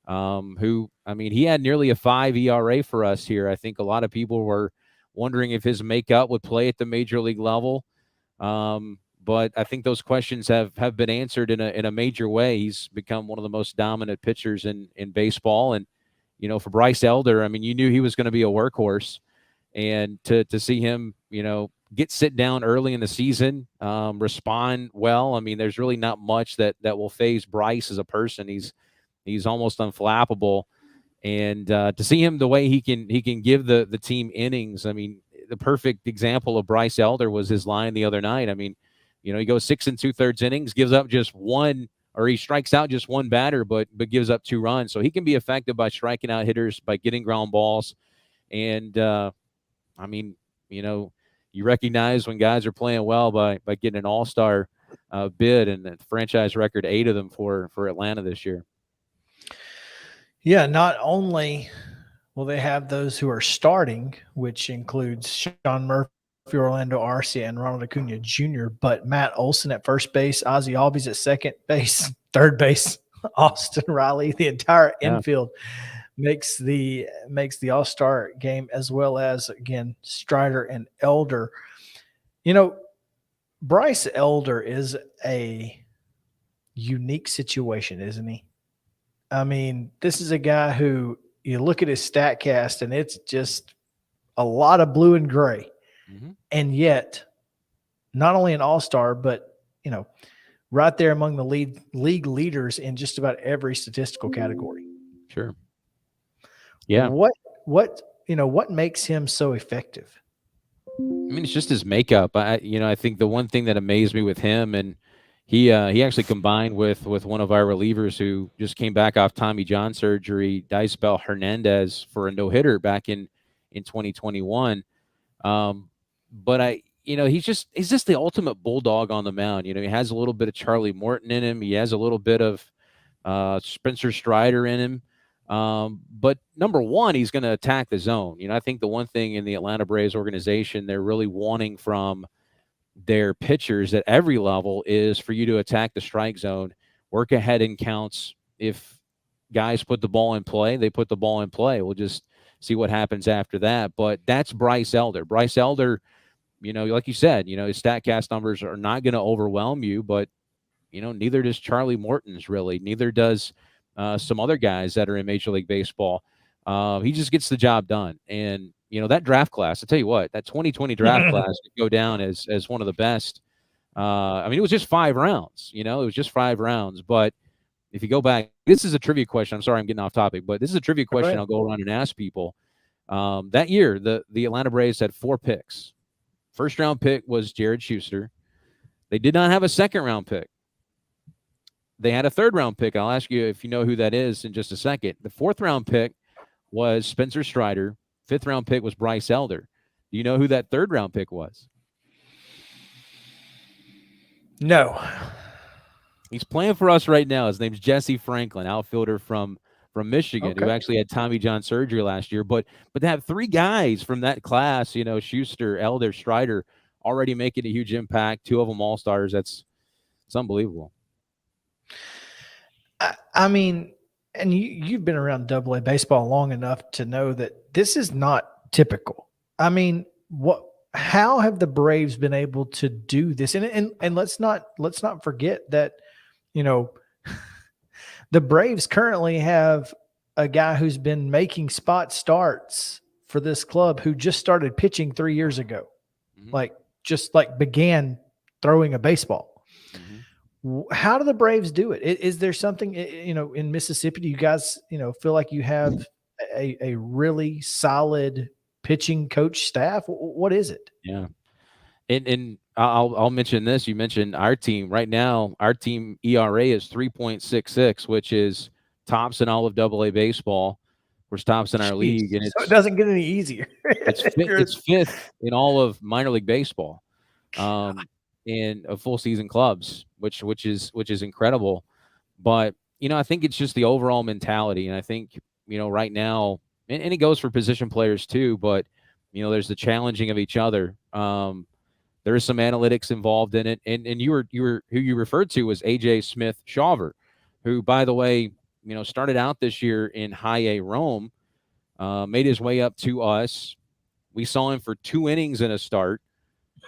who, I mean, he had nearly a 5 ERA for us here. I think a lot of people were wondering if his makeup would play at the major league level. But I think those questions have been answered in a major way. He's become one of the most dominant pitchers in baseball. And, for Bryce Elder, I mean, you knew he was going to be a workhorse, and to see him, get sit down early in the season, respond well. I mean, there's really not much that will phase Bryce as a person. He's almost unflappable, and to see him the way he can give the team innings. I mean, the perfect example of Bryce Elder was his line the other night. I mean, he goes 6 2/3 innings, gives up just one, or he strikes out just one batter, but gives up 2 runs. So he can be effective by striking out hitters, by getting ground balls, and I mean, you recognize when guys are playing well by getting an all-star bid, and the franchise record 8 of them for Atlanta this year. Yeah, not only will they have those who are starting, which includes Sean Murphy, Orlando Arcia, and Ronald Acuna Jr., but Matt Olson at first base, Ozzie Albies at second base, third base, Austin Riley, the entire infield makes the All-Star game, as well as, again, Strider and Elder. Bryce Elder is a unique situation, isn't he? I mean, this is a guy who you look at his StatCast and it's just a lot of blue and gray, Mm-hmm. and yet not only an all-star, but right there among the league leaders in just about every statistical category. Sure. Yeah. What makes him so effective? I mean, it's just his makeup. I think the one thing that amazed me with him, and he actually combined with one of our relievers who just came back off Tommy John surgery, Dice-Bell Hernandez, for a no-hitter back in 2021. But he's just the ultimate bulldog on the mound. He has a little bit of Charlie Morton in him. He has a little bit of Spencer Strider in him. But number one, he's going to attack the zone. I think the one thing in the Atlanta Braves organization they're really wanting from their pitchers at every level is for you to attack the strike zone, work ahead in counts. If guys put the ball in play, they put the ball in play. We'll just see what happens after that. But that's Bryce Elder. Bryce Elder, like you said, his StatCast numbers are not going to overwhelm you, but neither does Charlie Morton's really. Neither does some other guys that are in Major League Baseball. He just gets the job done. And, that draft class, I tell you what, that 2020 draft class could go down as one of the best. It was just 5 rounds, it was just 5 rounds. But if you go back, this is a trivia question. I'm sorry, I'm getting off topic, but this is a trivia question I'll go around and ask people. That year, the Atlanta Braves had 4 picks. First round pick was Jared Schuster. They did not have a second round pick. They had a third round pick. I'll ask you if you know who that is in just a second. The 4th round pick was Spencer Strider. 5th round pick was Bryce Elder. Do you know who that 3rd round pick was? No. He's playing for us right now. His name's Jesse Franklin, outfielder from Michigan, who actually had Tommy John surgery last year. But to have 3 guys from that class, Schuster, Elder, Strider, already making a huge impact, 2 of them all-stars, it's unbelievable. I mean, and you've been around AA baseball long enough to know that this is not typical. I mean, how have the Braves been able to do this? And let's not forget that, the Braves currently have a guy who's been making spot starts for this club who just started pitching 3 years ago, began throwing a baseball. How do the Braves do it? Is there something, in Mississippi, do you guys, feel like you have a really solid pitching coach staff? What is it? Yeah. And I'll mention this. You mentioned our team right now. Our team ERA is 3.66, which is tops in all of AA baseball. We're tops in our league, and so it doesn't get any easier. it's 5th in all of minor league baseball. In full season clubs, which is incredible. But, I think it's just the overall mentality. And I think, right now, and it goes for position players too, but, there's the challenging of each other. There is some analytics involved in it. And who you referred to was AJ Smith-Shawver, who, by the way, started out this year in high A Rome, made his way up to us. We saw him for 2 innings in a start.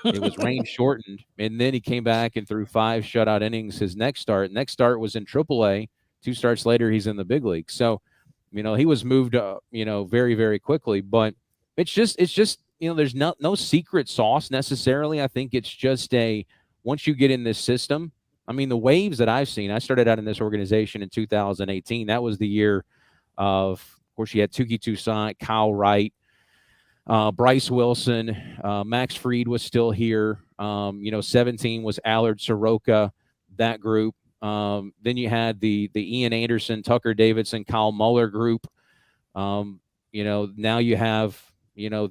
It was rain shortened, and then he came back and threw 5 shutout innings his next start. Next start was in AAA. 2 starts later, he's in the big league. So, he was moved, very, very quickly. But it's just, there's no secret sauce necessarily. I think it's just once you get in this system, I mean, the waves that I've seen, I started out in this organization in 2018. That was the year of course, you had Tukey Toussaint, Kyle Wright, Bryce Wilson, Max Fried was still here. 17 was Allard Soroka, that group. Then you had the Ian Anderson, Tucker Davidson, Kyle Muller group. Now you have,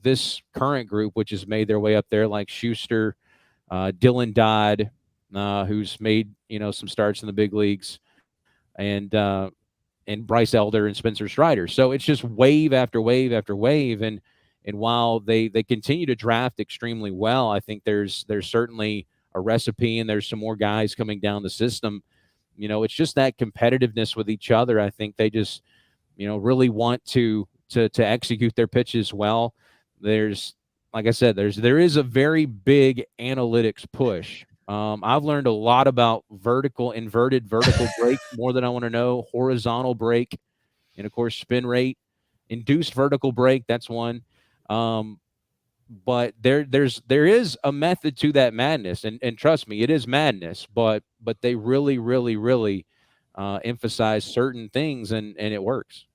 this current group, which has made their way up there, like Schuster, Dylan Dodd, who's made, some starts in the big leagues, and Bryce Elder and Spencer Strider. So it's just wave after wave after wave. And while they continue to draft extremely well, I think there's certainly a recipe, and there's some more guys coming down the system. It's just that competitiveness with each other. I think they just, really want to execute their pitches well. There's, like I said, there is a very big analytics push. I've learned a lot about inverted vertical break, more than I want to know, horizontal break, and of course spin rate, induced vertical break. That's one. but there is a method to that madness, and trust me, it is madness. But they really emphasize certain things, and it works.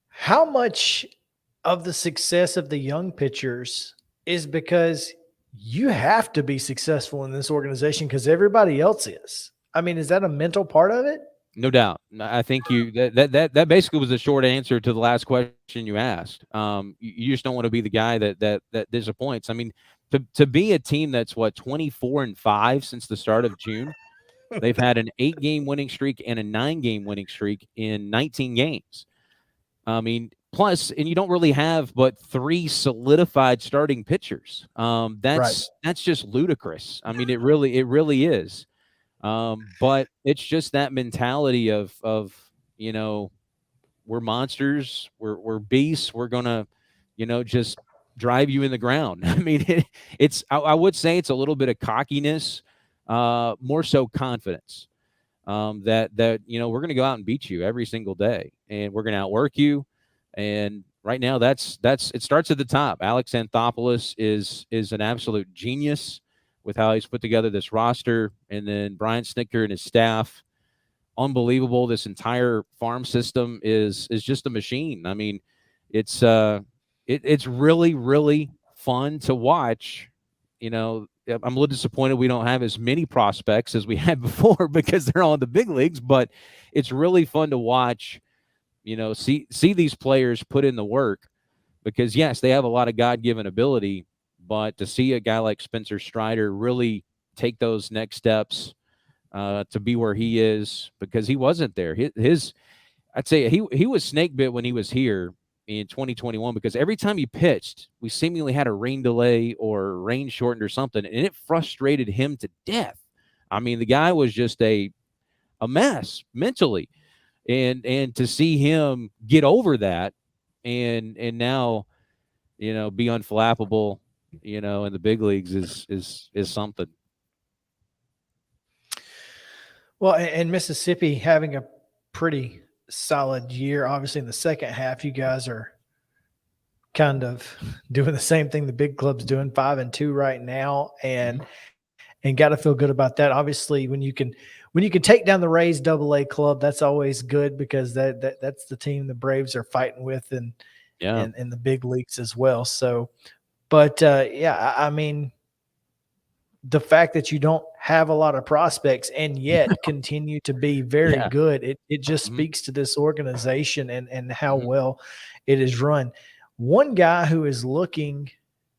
How much of the success of the young pitchers is because you have to be successful in this organization because everybody else is? I mean, is that a mental part of it? No doubt. I think that basically was the short answer to the last question you asked. You just don't want to be the guy that disappoints. I mean, to be a team that's 24-5 since the start of June. They've had an 8-game winning streak and a 9-game winning streak in 19 games. I mean, plus, and you don't really have but 3 solidified starting pitchers. That's just ludicrous. I mean, it really is. But it's just that mentality of we're monsters, we're beasts, we're gonna just drive you in the ground. I mean, I would say it's a little bit of cockiness, more so confidence, that we're gonna go out and beat you every single day, and we're gonna outwork you. And right now, that's it starts at the top. Alex Anthopoulos is an absolute genius with how he's put together this roster, and then Brian Snicker and his staff, unbelievable. This entire farm system is just a machine. I mean, it's really fun to watch. I'm a little disappointed we don't have as many prospects as we had before because they're all in the big leagues, but it's really fun to watch, see these players put in the work, because yes, they have a lot of God-given ability, but to see a guy like Spencer Strider really take those next steps to be where he is, because he wasn't there. I'd say he was snake bit when he was here in 2021, because every time he pitched, we seemingly had a rain delay or rain shortened or something, and it frustrated him to death. I mean, the guy was just a mess mentally, and to see him get over that and now be unflappable in the big leagues is something. Well, and Mississippi having a pretty solid year. Obviously, in the second half, you guys are kind of doing the same thing the big club's doing, 5-2 right now, and got to feel good about that. Obviously, when you can take down the Rays AA club, that's always good, because that's the team the Braves are fighting with, and in the big leagues as well. So, but I mean, the fact that you don't have a lot of prospects and yet continue to be very good, it just speaks to this organization and how well it is run. One guy who is looking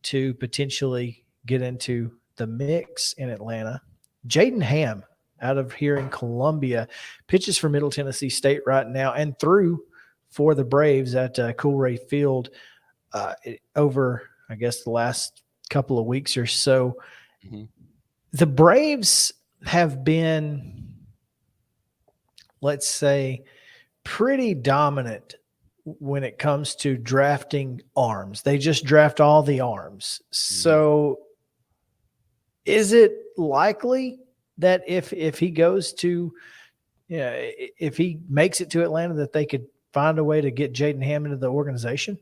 to potentially get into the mix in Atlanta, Jaden Ham, out of here in Columbia, pitches for Middle Tennessee State right now and threw for the Braves at Coolray Field over, I guess, the last couple of weeks or so. The Braves have been, let's say, pretty dominant when it comes to drafting arms. They just draft all the arms. So is it likely that if he goes to, if he makes it to Atlanta, that they could find a way to get Jaden Ham into the organization?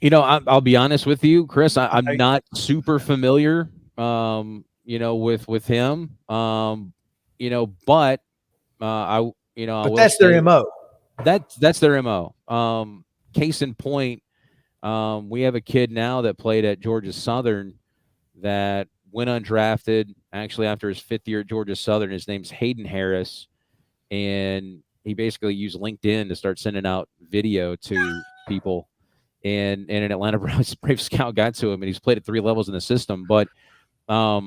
I'll be honest with you, Chris. I'm not super familiar, with him. But that's their MO. That's their MO. Case in point, we have a kid now that played at Georgia Southern that went undrafted, actually after his 5th year at Georgia Southern. His name's Hayden Harris, and he basically used LinkedIn to start sending out video to people. And an Atlanta Brave scout got to him, and he's played at 3 levels in the system. But what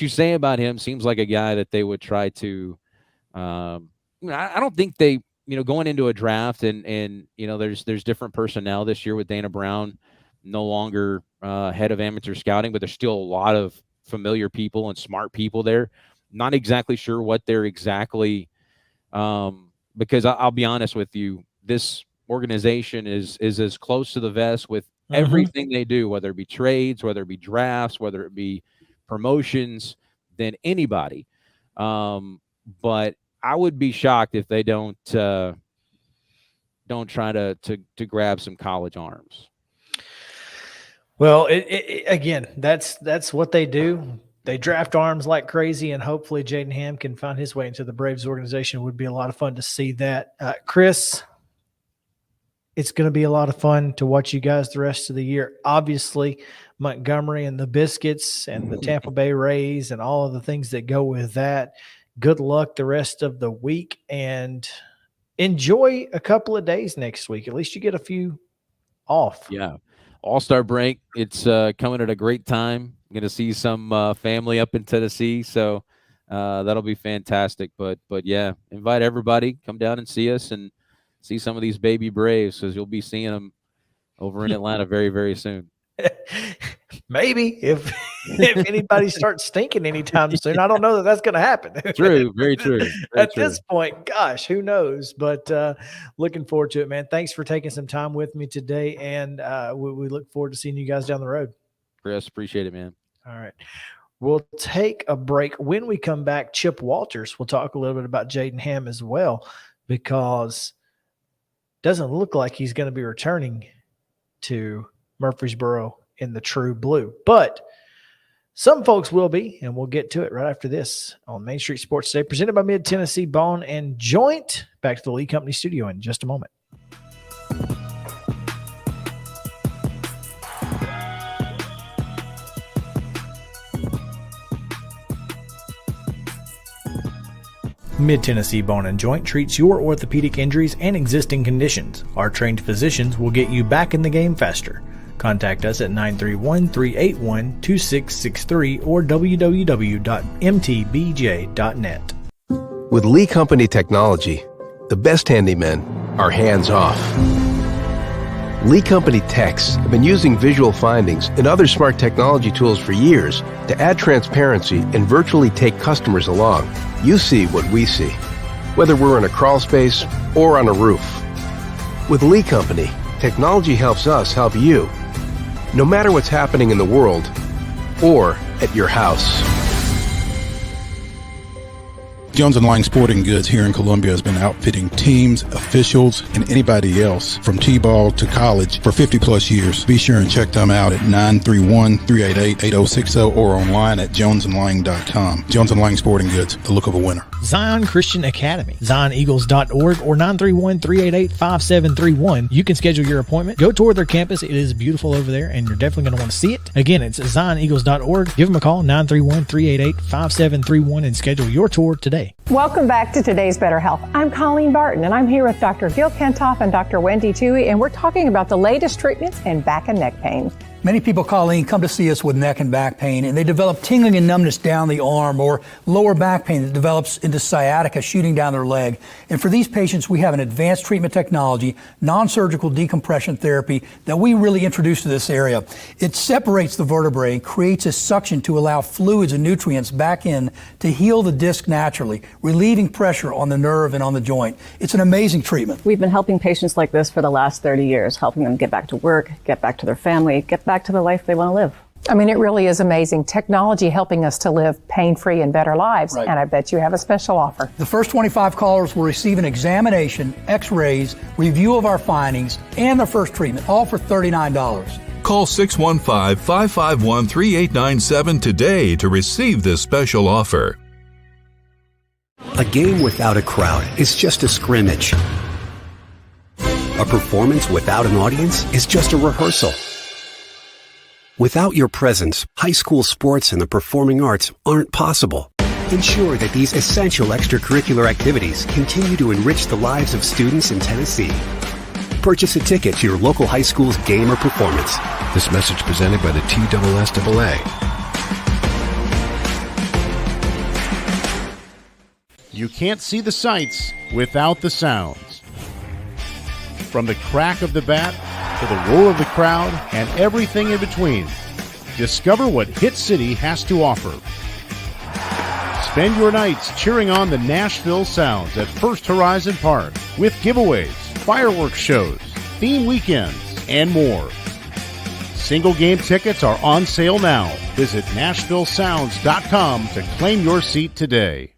you say about him seems like a guy that they would try to. I don't think they, going into a draft, and there's different personnel this year with Dana Brown no longer head of amateur scouting, but there's still a lot of familiar people and smart people there. Not exactly sure what they're exactly, because I'll be honest with you, this organization is as close to the vest with everything they do, whether it be trades, whether it be drafts, whether it be promotions, than anybody. But I would be shocked if they don't don't try to grab some college arms. Well, again, that's what they do. They draft arms like crazy, and hopefully Jaden Ham can find his way into the Braves organization. It would be a lot of fun to see that. Chris, it's going to be a lot of fun to watch you guys the rest of the year. Obviously, Montgomery and the Biscuits and the Tampa Bay Rays and all of the things that go with that. Good luck the rest of the week, and enjoy a couple of days next week. At least you get a few off. Yeah. All-Star break. It's coming at a great time. I'm going to see some family up in Tennessee, so that'll be fantastic. But yeah, invite everybody. Come down and see us and see some of these baby Braves, because you'll be seeing them over in Atlanta very, very soon. Maybe if anybody starts stinking anytime soon. I don't know that that's going to happen. True, very true. This point, gosh, who knows? But looking forward to it, man. Thanks for taking some time with me today, and we look forward to seeing you guys down the road. Chris, appreciate it, man. All right. We'll take a break. When we come back, Chip Walters will talk a little bit about Jaden Ham as well, because it doesn't look like he's going to be returning to Murfreesboro in the true blue, but some folks will be, and we'll get to it right after this on Main Street Sports Today, presented by Mid-Tennessee Bone and Joint. Back to the Lee Company studio in just a moment. Mid-Tennessee Bone and Joint treats your orthopedic injuries and existing conditions. Our trained physicians will get you back in the game faster. Contact us at 931-381-2663 or www.mtbj.net. With Lee Company technology, the best handymen are hands-off. Lee Company techs have been using visual findings and other smart technology tools for years to add transparency and virtually take customers along. You see what we see, whether we're in a crawl space or on a roof. With Lee Company, technology helps us help you, no matter what's happening in the world or at your house. Jones & Lang Sporting Goods here in Columbia has been outfitting teams, officials, and anybody else from T-ball to college for 50 plus years. Be sure and check them out at 931-388-8060 or online at jonesandlang.com. Jones & Lang Sporting Goods, the look of a winner. Zion Christian Academy, zioneagles.org or 931-388-5731. You can schedule your appointment. Go tour their campus. It is beautiful over there, and you're definitely going to want to see it. Again, it's zioneagles.org. Give them a call, 931-388-5731, and schedule your tour today. Welcome back to Today's Better Health. I'm Colleen Barton, and I'm here with Dr. Gil Kentoff and Dr. Wendy Toohey, and we're talking about the latest treatments in back and neck pain. Many people, Colleen, come to see us with neck and back pain, and they develop tingling and numbness down the arm or lower back pain that develops into sciatica shooting down their leg. And for these patients, we have an advanced treatment technology, non-surgical decompression therapy, that we really introduced to this area. It separates the vertebrae and creates a suction to allow fluids and nutrients back in to heal the disc naturally, relieving pressure on the nerve and on the joint. It's an amazing treatment. We've been helping patients like this for the last 30 years, helping them get back to work, get back to their family, get back to the life they want to live. I mean, it really is amazing. Technology helping us to live pain-free and better lives. Right. And I bet you have a special offer. The first 25 callers will receive an examination, x-rays, review of our findings, and their first treatment, all for $39. Call 615-551-3897 today to receive this special offer. A game without a crowd is just a scrimmage. A performance without an audience is just a rehearsal. Without your presence, high school sports and the performing arts aren't possible. Ensure that these essential extracurricular activities continue to enrich the lives of students in Tennessee. Purchase a ticket to your local high school's game or performance. This message presented by the TSSAA. You can't see the sights without the sounds. From the crack of the bat to the roar of the crowd and everything in between, discover what Hit City has to offer. Spend your nights cheering on the Nashville Sounds at First Horizon Park with giveaways, fireworks shows, theme weekends, and more. Single game tickets are on sale now. Visit NashvilleSounds.com to claim your seat today.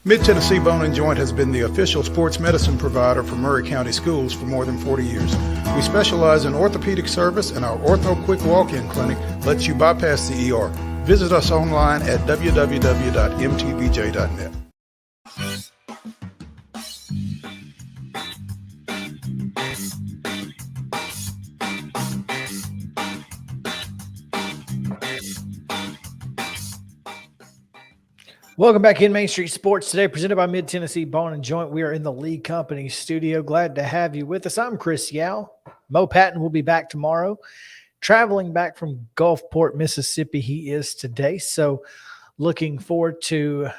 Mid-Tennessee Bone and Joint has been the official sports medicine provider for Maury County Schools for more than 40 years. We specialize in orthopedic service, and our Ortho Quick Walk-In Clinic lets you bypass the ER. Visit us online at www.mtbj.net. Welcome back in Main Street Sports today, presented by Mid-Tennessee Bone and Joint. We are in the Lee Company studio. Glad to have you with us. I'm Chris Yao. Mo Patton will be back tomorrow. Traveling back from Gulfport, Mississippi, he is today. So looking forward to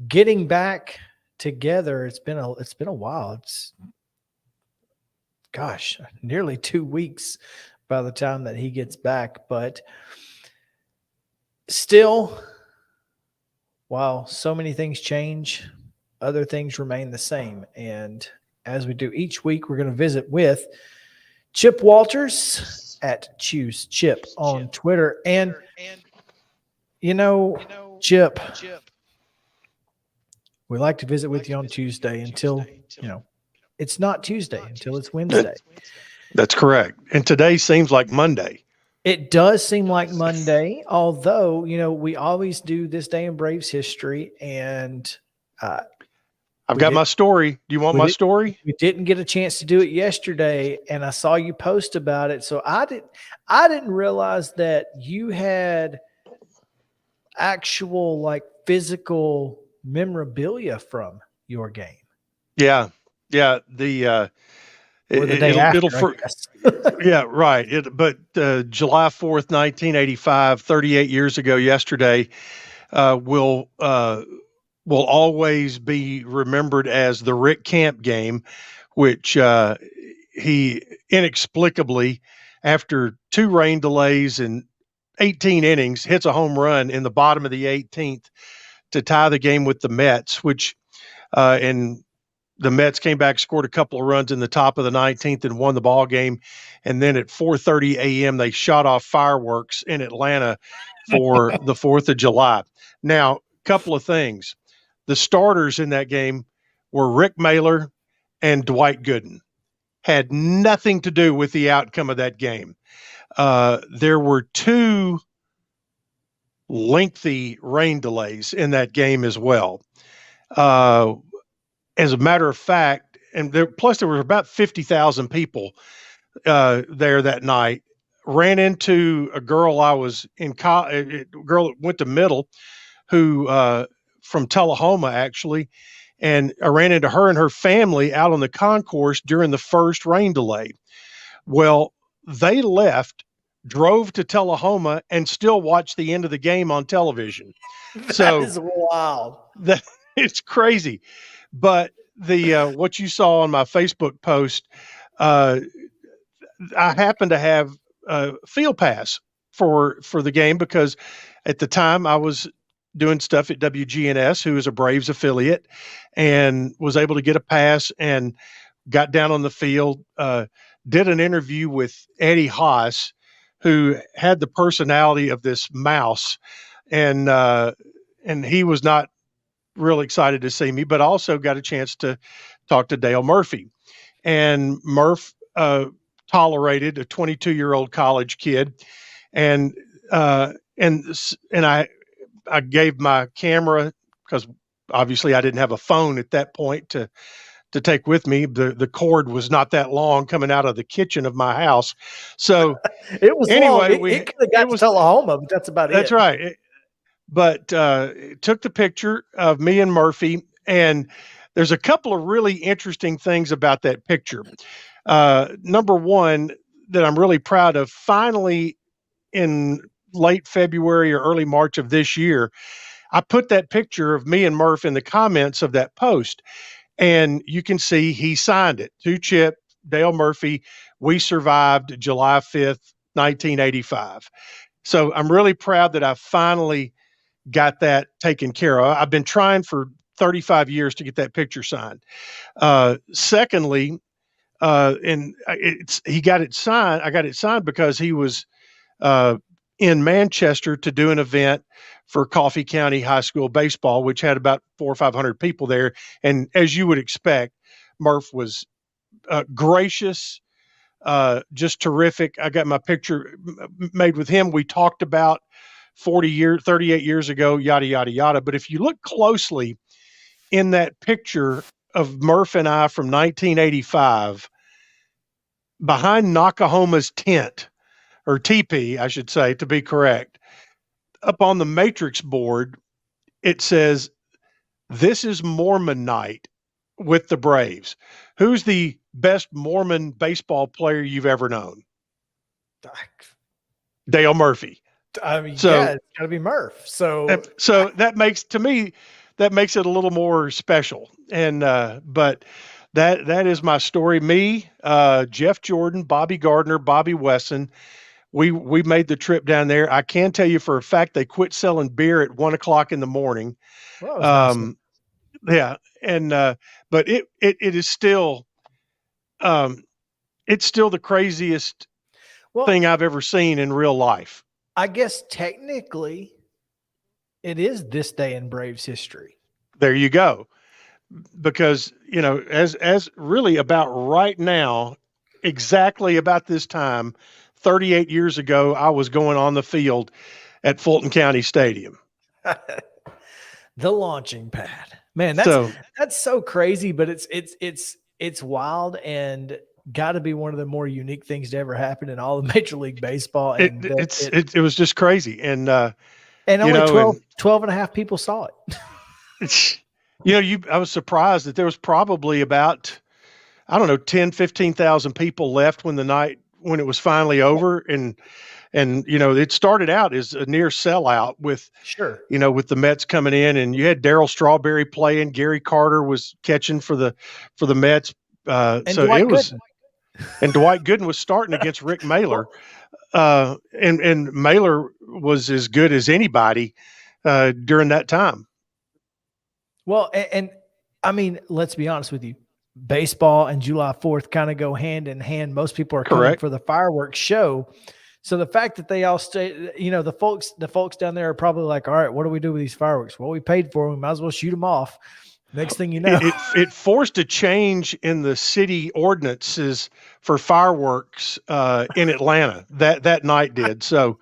getting back together. It's been a while. It's nearly 2 weeks by the time that he gets back, but still, while so many things change, other things remain the same. And as we do each week, we're going to visit with Chip Walters at Choose Chip on Twitter. And, Chip, we like to visit with you on Tuesday until, it's not Tuesday until it's Wednesday. That's correct. And today seems like Monday. It does seem like Monday, although, we always do this day in Braves history, and I've got my story. Do you want my story? We didn't get a chance to do it yesterday, and I saw you post about it. So I didn't realize that you had actual physical memorabilia from your game. Yeah. Yeah. Or the day after, yeah, right. But July 4th, 1985, 38 years ago yesterday, will always be remembered as the Rick Camp game, which he inexplicably, after 2 rain delays and 18 innings, hits a home run in the bottom of the 18th to tie the game with the Mets, which the Mets came back, scored a couple of runs in the top of the 19th and won the ball game. And then at 4:30 a.m., they shot off fireworks in Atlanta for the 4th of July. Now, a couple of things. The starters in that game were Rick Mailer and Dwight Gooden. Had nothing to do with the outcome of that game. There were 2 lengthy rain delays in that game as well. As a matter of fact, and there were about 50,000 people there that night. Ran into a girl I was in a girl that went to middle, who from Tullahoma actually, and I ran into her and her family out on the concourse during the first rain delay. Well, they left, drove to Tullahoma, and still watched the end of the game on television. That is wild. It's crazy. But what you saw on my Facebook post, I happened to have a field pass for the game because at the time I was doing stuff at WGNS, who is a Braves affiliate, and was able to get a pass and got down on the field, did an interview with Eddie Haas, who had the personality of this mouse, and he was not really excited to see me, but also got a chance to talk to Dale Murphy. And Murph tolerated a 22-year-old college kid, and I gave my camera, because obviously I didn't have a phone at that point to take with me. The cord was not that long coming out of the kitchen of my house, so it was anyway. Long. It could have got to Tullahoma, but that's about it. That's right. But took the picture of me and Murphy, and there's a couple of really interesting things about that picture. Number one, that I'm really proud of, finally in late February or early March of this year, I put that picture of me and Murph in the comments of that post, and you can see he signed it. To Chip, Dale Murphy, we survived July 5th, 1985. So I'm really proud that I finally got that taken care of. I've been trying for 35 years to get that picture signed. Secondly, he got it signed. I got it signed because he was in Manchester to do an event for Coffee County High School baseball, which had about 400 or 500 people there. And as you would expect, Murph was gracious, just terrific. I got my picture made with him. We talked about 38 years ago, yada, yada, yada. But if you look closely in that picture of Murph and I from 1985, behind Nakahoma's tent, or teepee, I should say, to be correct, up on the matrix board, it says, "This is Mormon night with the Braves." Who's the best Mormon baseball player you've ever known? Dale Murphy. I mean, So- yeah, it's got to be Murph. So that makes it a little more special. And but that is my story. Me, Jeff Jordan, Bobby Gardner, Bobby Wesson. We made the trip down there. I can tell you for a fact they quit selling beer at 1:00 in the morning. Well, that was nice. Yeah, and but it is still it's still the craziest thing I've ever seen in real life. I guess technically it is this day in Braves history. There you go. Because, as really about right now, exactly about this time, 38 years ago, I was going on the field at Fulton County Stadium. The launching pad. Man, that's so crazy, but it's wild and got to be one of the more unique things to ever happen in all of Major League Baseball. And it was just crazy. And only 12 and a half people saw it. I was surprised that there was probably about, 10, 15,000 people left when it was finally over. And it started out as a near sellout with, with the Mets coming in, and you had Darryl Strawberry playing. Gary Carter was catching for the Mets. And Dwight Gooden was starting against Rick Mailer. And Mailer was as good as anybody during that time. Well, and I mean, let's be honest with you. Baseball and July 4th kind of go hand in hand. Most people are coming for the fireworks show. So the fact that they all stay, the folks down there are probably like, all right, what do we do with these fireworks? Well, we paid for them. We might as well shoot them off. Next thing you know, it forced a change in the city ordinances for fireworks in Atlanta. That night did so.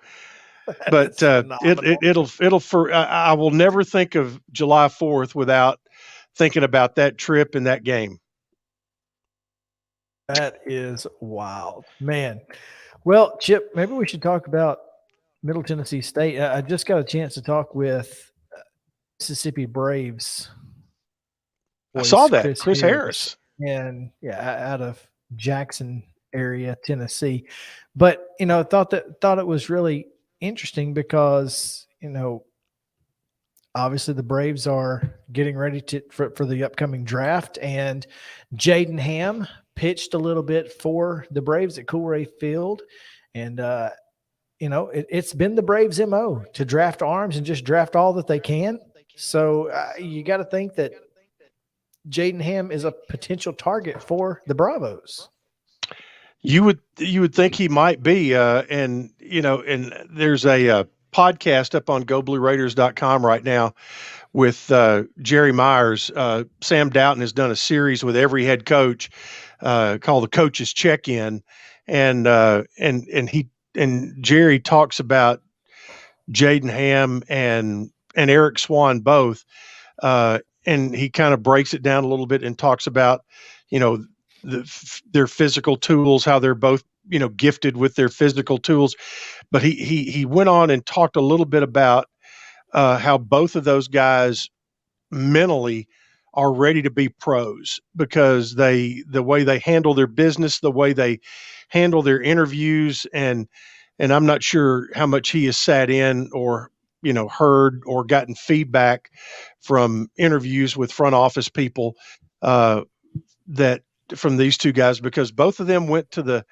But I will never think of July 4th without thinking about that trip and that game. That is wild, man. Well, Chip, maybe we should talk about Middle Tennessee State. I just got a chance to talk with Mississippi Braves. I saw that Chris Harris, and out of Jackson area, Tennessee. But thought it was really interesting because obviously the Braves are getting ready for the upcoming draft, and Jaden Ham pitched a little bit for the Braves at Coolray Field, and it's been the Braves' MO to draft arms and just draft all that they can. So you got to think that Jaden Ham is a potential target for the Bravos. You would think he might be, and there's a podcast up on GoBlueRaiders.com right now with Jerry Myers. Sam Doughton has done a series with every head coach called the Coach's Check-In, and Jerry talks about Jaden Ham and Eric Swan both. And he kind of breaks it down a little bit and talks about, their physical tools, how they're both, gifted with their physical tools. But he went on and talked a little bit about how both of those guys mentally are ready to be pros because the way they handle their business, the way they handle their interviews, and I'm not sure how much he has sat in or heard or gotten feedback from interviews with front office people that from these two guys, because both of them went to the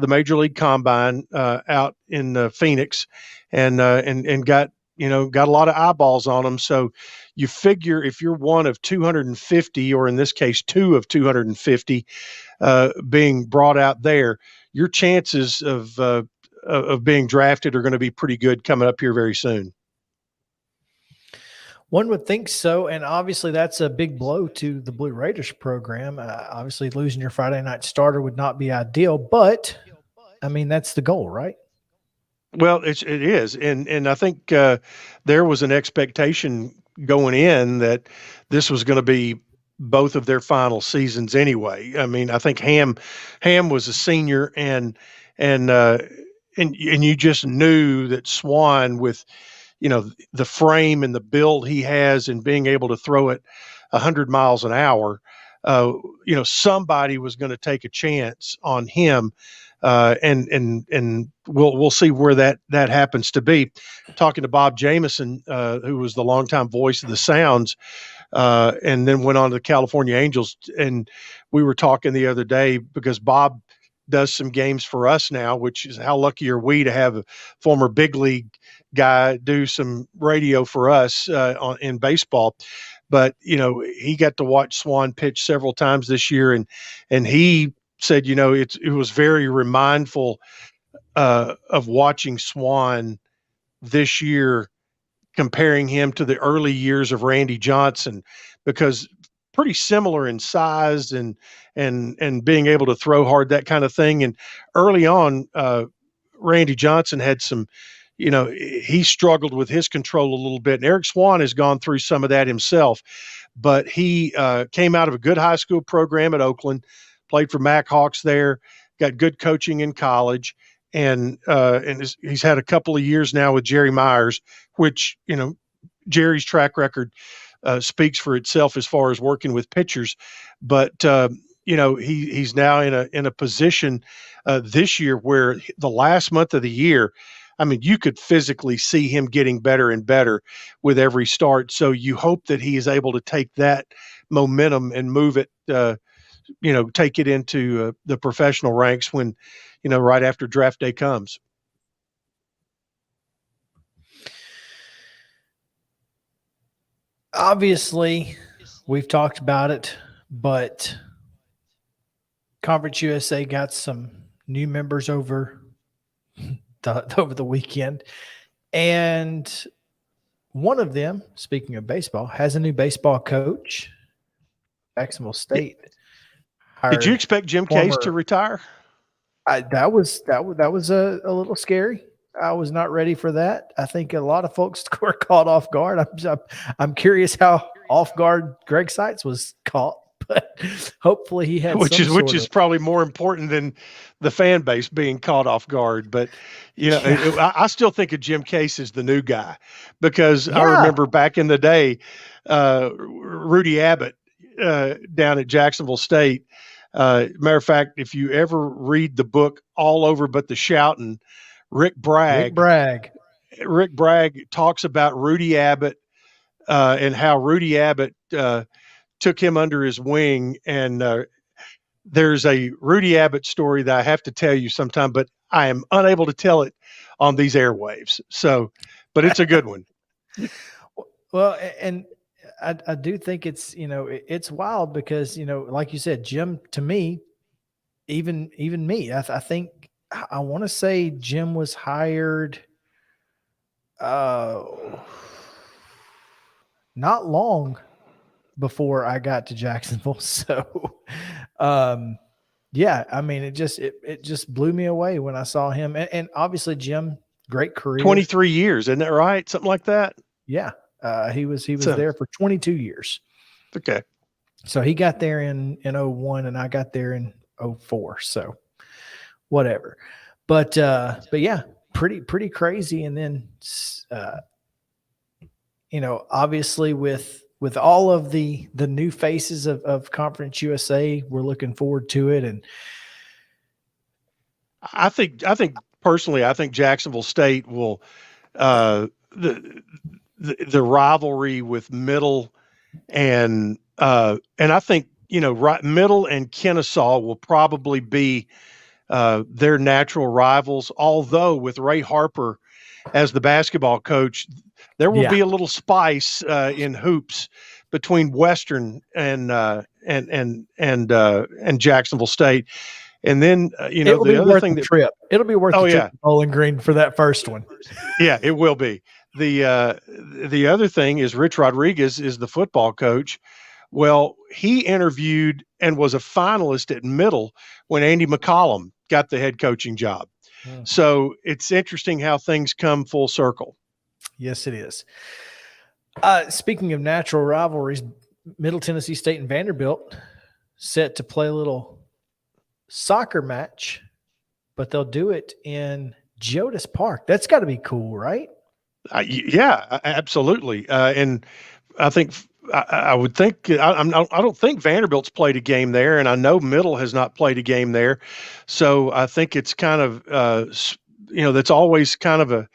Major League Combine out in Phoenix and got a lot of eyeballs on them. So you figure if you're one of 250, or in this case, two of 250 being brought out there, your chances of of being drafted are going to be pretty good coming up here very soon. One would think so, and obviously that's a big blow to the Blue Raiders program. Obviously, losing your Friday night starter would not be ideal, but I mean that's the goal, right? Well, it is, and I think there was an expectation going in that this was going to be both of their final seasons anyway. I mean, I think Ham was a senior, and you just knew that Swan, with the frame and the build he has and being able to throw it 100 miles an hour, somebody was going to take a chance on him. And we'll see where that happens to be. Talking to Bob Jameson, who was the longtime voice of the Sounds, and then went on to the California Angels. And we were talking the other day because Bob does some games for us now, which is how lucky are we to have a former big league guy do some radio for us in baseball. But he got to watch Swan pitch several times this year, and he said, it was very remindful of watching Swan this year, comparing him to the early years of Randy Johnson, because pretty similar in size and being able to throw hard, that kind of thing. And early on, Randy Johnson had some, he struggled with his control a little bit. And Eric Swan has gone through some of that himself, but he came out of a good high school program at Oakland, played for Mack Hawks there, got good coaching in college, and he's had a couple of years now with Jerry Myers, which, Jerry's track record speaks for itself as far as working with pitchers. But, he's now in a position this year where the last month of the year, I mean, you could physically see him getting better and better with every start. So you hope that he is able to take that momentum and move it, take it into the professional ranks when, right after draft day comes. Obviously, we've talked about it, but Conference USA got some new members over the weekend, and one of them, speaking of baseball, has a new baseball coach. Jacksonville State. Did you expect Jim Case to retire? That was a little scary. I was not ready for that. I think a lot of folks were caught off guard. I'm curious how off guard Greg Seitz was caught, but hopefully he had which is probably more important than the fan base being caught off guard. But I still think of Jim Case as the new guy, because I remember back in the day, Rudy Abbott down at Jacksonville State. Matter of fact, if you ever read the book All Over But the Shoutin', Rick Bragg talks about Rudy Abbott and how Rudy Abbott took him under his wing. And there's a Rudy Abbott story that I have to tell you sometime, but I am unable to tell it on these airwaves. So, but it's a good one. Well, and I do think it's, it's wild because, like you said, Jim, to me, even me, I think, I want to say Jim was hired not long before I got to Jacksonville. So, yeah, I mean, it just blew me away when I saw him. And obviously Jim, great career. 23 years, isn't that right? Something like that. Yeah. He was there for 22 years. Okay. So he got there in 01 and I got there in 04. So whatever. But yeah, pretty crazy. And then, obviously with all of the new faces of Conference USA, we're looking forward to it. And I think personally, I think Jacksonville State will, the rivalry with Middle and I think, Middle and Kennesaw will probably be their natural rivals. Although with Ray Harper as the basketball coach, there will be a little spice in hoops between Western and Jacksonville State. And then, It will be the other worth thing the that trip. It'll be worth Oh, the trip yeah. to Bowling Green for that first one. Yeah, it will be. The other thing is Rich Rodriguez is the football coach. Well, he interviewed and was a finalist at Middle when Andy McCollum got the head coaching job. So it's interesting how things come full circle. Yes, it is. Speaking of natural rivalries, Middle Tennessee State and Vanderbilt set to play a little soccer match, but they'll do it in Geodis Park. That's got to be cool, right? Yeah, absolutely. And I think I would think I don't think Vanderbilt's played a game there, and I know Middle has not played a game there. So I think it's kind of that's always kind of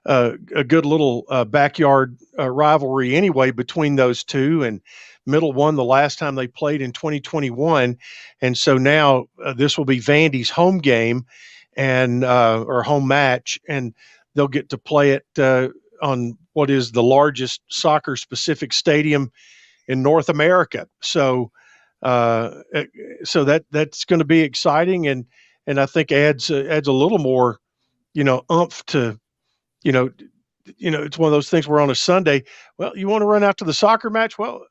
a good little backyard rivalry anyway between those two. And Middle won the last time they played in 2021, and so now this will be Vandy's home game and or home match, and they'll get to play it on what is the largest soccer-specific stadium in North America. So, that's going to be exciting, and I think adds a little more, oomph to, it's one of those things where on a Sunday, well, you want to run out to the soccer match? Well,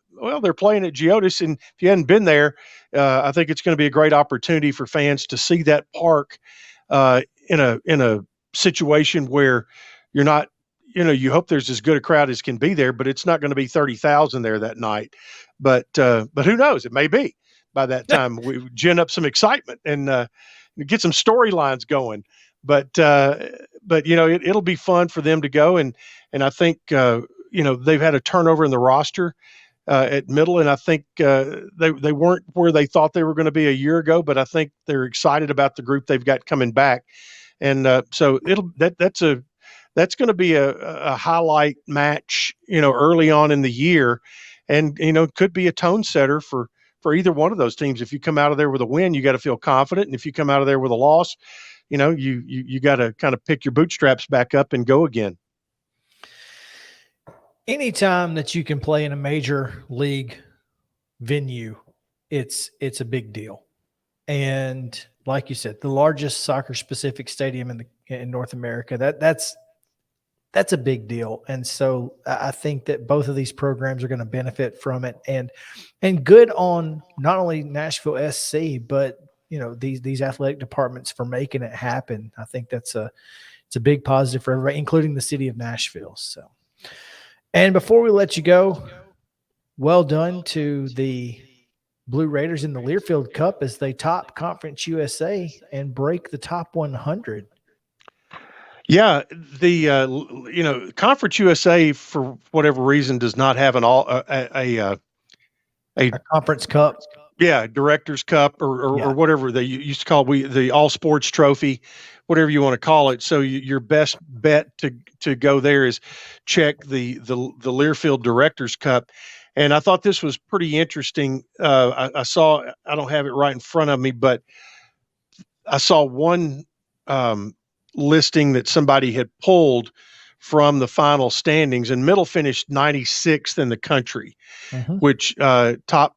they're playing at Geodis, and if you hadn't been there, I think it's going to be a great opportunity for fans to see that park in a situation where you're not, you hope there's as good a crowd as can be there, but it's not going to be 30,000 there that night. But who knows? It may be by that time. We gin up some excitement and get some storylines going. But it'll be fun for them to go. And I think, they've had a turnover in the roster at Middle, and I think they weren't where they thought they were going to be a year ago, but I think they're excited about the group they've got coming back. And so that's going to be a highlight match, early on in the year, and could be a tone setter for either one of those teams. If you come out of there with a win, you got to feel confident, and if you come out of there with a loss, you got to kind of pick your bootstraps back up and go again. Anytime that you can play in a major league venue, it's a big deal. And like you said, the largest soccer-specific stadium in North America, that's a big deal. And so I think that both of these programs are going to benefit from it, and good on not only Nashville SC, but these athletic departments for making it happen. I think it's a big positive for everybody, including the city of Nashville. So, and before we let you go, well done to the Blue Raiders in the Learfield Cup as they top Conference USA and break the top 100. Yeah, the Conference USA for whatever reason does not have a Conference Cup. Yeah, Directors Cup or whatever they used to call the All Sports Trophy, whatever you want to call it. So your best bet to go there is check the Learfield Directors Cup. And I thought this was pretty interesting. I saw, I don't have it right in front of me, but I saw one listing that somebody had pulled from the final standings, and Middle finished 96th in the country, which top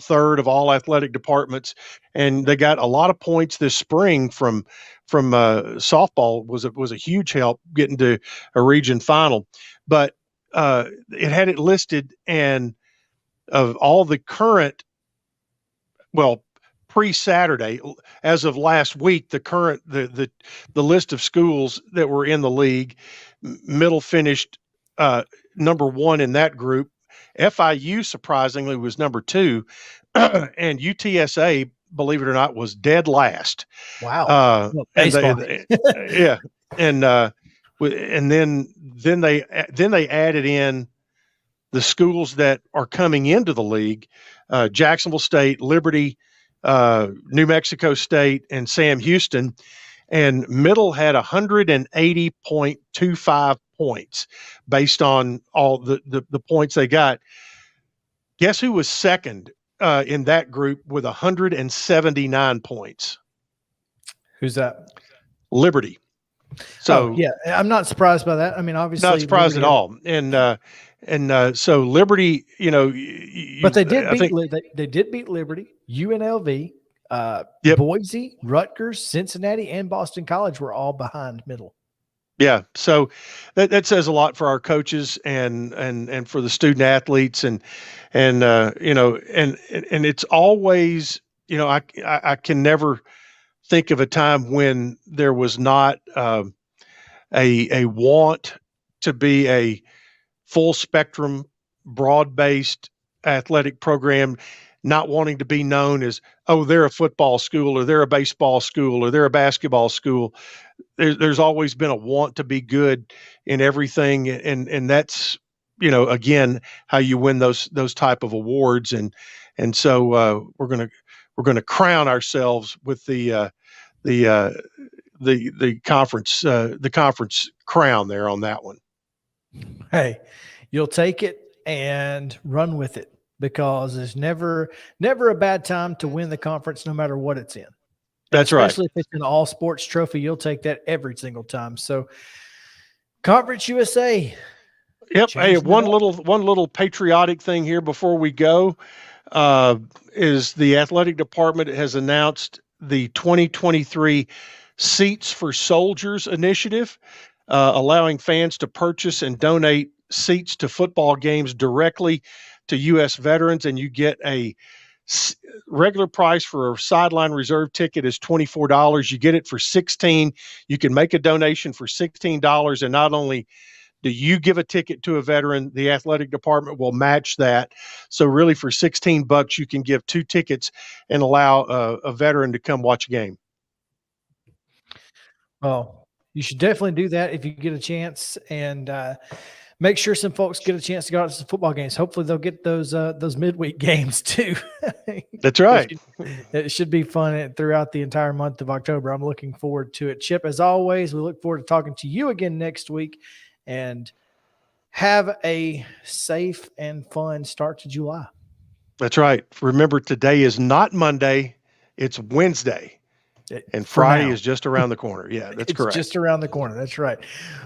third of all athletic departments. And they got a lot of points this spring from softball was a huge help getting to a region final. But it had it listed, and of all the current, pre-Saturday, as of last week, the list of schools that were in the league, Middle finished number one in that group. FIU surprisingly was number two, and UTSA, believe it or not, was dead last. Wow! And then they added in the schools that are coming into the league: Jacksonville State, Liberty, New Mexico State, and Sam Houston. And Middle had 180.25 points based on all the points they got. Guess who was second in that group with 179 points? Who's that? Liberty. So yeah, I'm not surprised by that. I mean, obviously, not surprised at all. And so Liberty, but they did beat Liberty, UNLV, Boise, Rutgers, Cincinnati, and Boston College were all behind middle. Yeah. So that says a lot for our coaches and for the student athletes and it's always, I can never think of a time when there was not a want to be a full spectrum, broad based athletic program, not wanting to be known as, oh, they're a football school or they're a baseball school or they're a basketball school. There's always been a want to be good in everything. And that's, again, how you win those type of awards. And so we're going to crown ourselves with the conference crown there on that one. Hey, you'll take it and run with it, because there's never a bad time to win the conference, no matter what it's in. That's right. Especially if it's an all sports trophy, you'll take that every single time. So Conference USA. Yep. Hey, one little patriotic thing here before we go is the athletic department has announced the 2023 Seats for Soldiers initiative, allowing fans to purchase and donate seats to football games directly to U.S. veterans, and you get a regular price for a sideline reserve ticket is $24. You get it for $16. You can make a donation for $16, and not only do you give a ticket to a veteran, the athletic department will match that. So really, for $16, you can give 2 tickets and allow a veteran to come watch a game. Well, you should definitely do that if you get a chance, and make sure some folks get a chance to go out to some football games. Hopefully they'll get those midweek games too. That's right. It should be fun throughout the entire month of October. I'm looking forward to it. Chip, as always, we look forward to talking to you again next week, and have a safe and fun start to July. That's right. Remember, today is not Monday, it's Wednesday. And Friday is just around the corner. Yeah, that's correct. Just around the corner. That's right.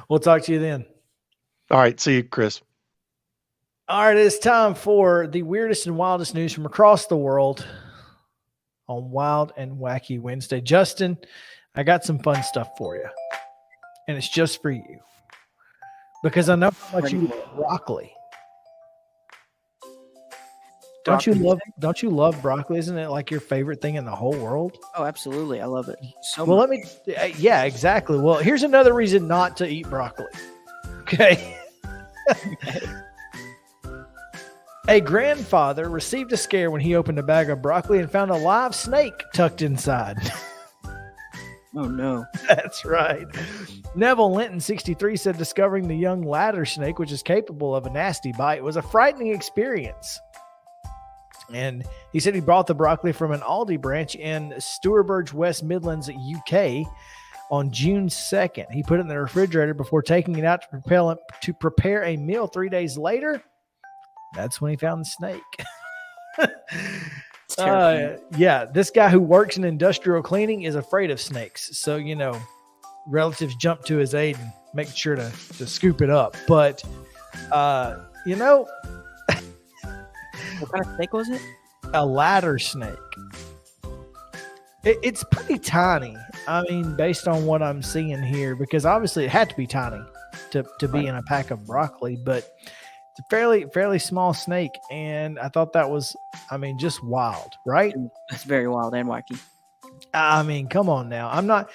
We'll talk to you then. All right. See you, Chris. All right. It's time for the weirdest and wildest news from across the world on Wild and Wacky Wednesday. Justin, I got some fun stuff for you, and it's just for you, because I know how much you love broccoli. Don't you love broccoli? Isn't it like your favorite thing in the whole world? Oh, absolutely. I love it so much. Well, yeah, exactly. Well, here's another reason not to eat broccoli. Okay. A grandfather received a scare when he opened a bag of broccoli and found a live snake tucked inside. Oh, no. That's right. Neville Linton, 63, said discovering the young ladder snake, which is capable of a nasty bite, was a frightening experience. And he said he brought the broccoli from an Aldi branch in Stourbridge, West Midlands, UK on June 2nd. He put it in the refrigerator before taking it out to prepare a meal 3 days later. That's when he found the snake. Yeah, this guy who works in industrial cleaning is afraid of snakes. So, relatives jump to his aid and make sure to scoop it up. But, what kind of snake was it? A ladder snake. It's pretty tiny. I mean, based on what I'm seeing here, because obviously it had to be tiny to be in a pack of broccoli, but it's a fairly small snake. And I thought that was, just wild, right? That's very wild and wacky. I mean, come on now. I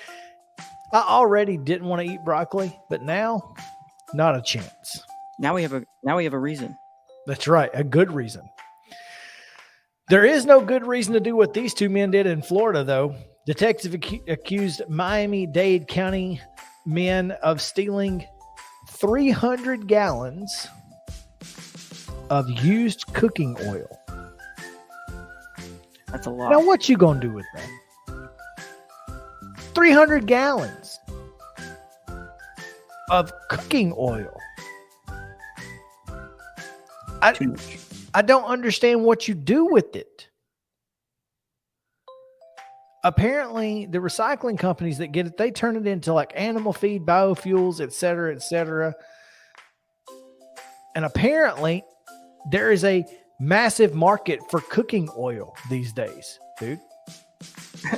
already didn't want to eat broccoli, but now, not a chance. Now we have a reason. That's right. A good reason. There is no good reason to do what these two men did in Florida, though. Detectives accused Miami-Dade County men of stealing 300 gallons of used cooking oil. That's a lot. Now, what you gonna do with that? 300 gallons of cooking oil. I don't understand what you do with it. Apparently, the recycling companies that get it, they turn it into like animal feed, biofuels, et cetera, et cetera. And apparently, there is a massive market for cooking oil these days, dude.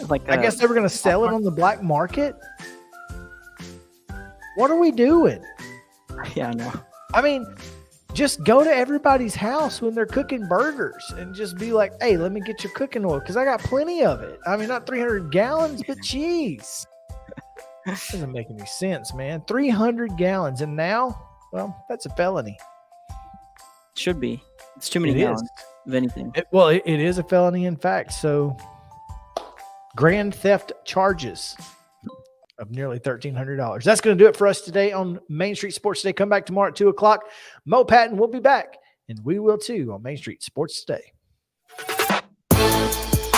Like I guess they were going to sell it on the black market. What are we doing? Yeah, I know. I mean, just go to everybody's house when they're cooking burgers and just be like, hey, let me get your cooking oil because I got plenty of it. I mean, not 300 gallons, but geez. Doesn't make any sense, man. 300 gallons. And now, well, that's a felony. Should be. It's too many It gallons is. of anything. It is a felony, in fact. So, grand theft charges of nearly $1,300. That's going to do it for us today on Main Street Sports Today. Come back tomorrow at 2 o'clock. Mo Patton will be back, and we will too on Main Street Sports Today.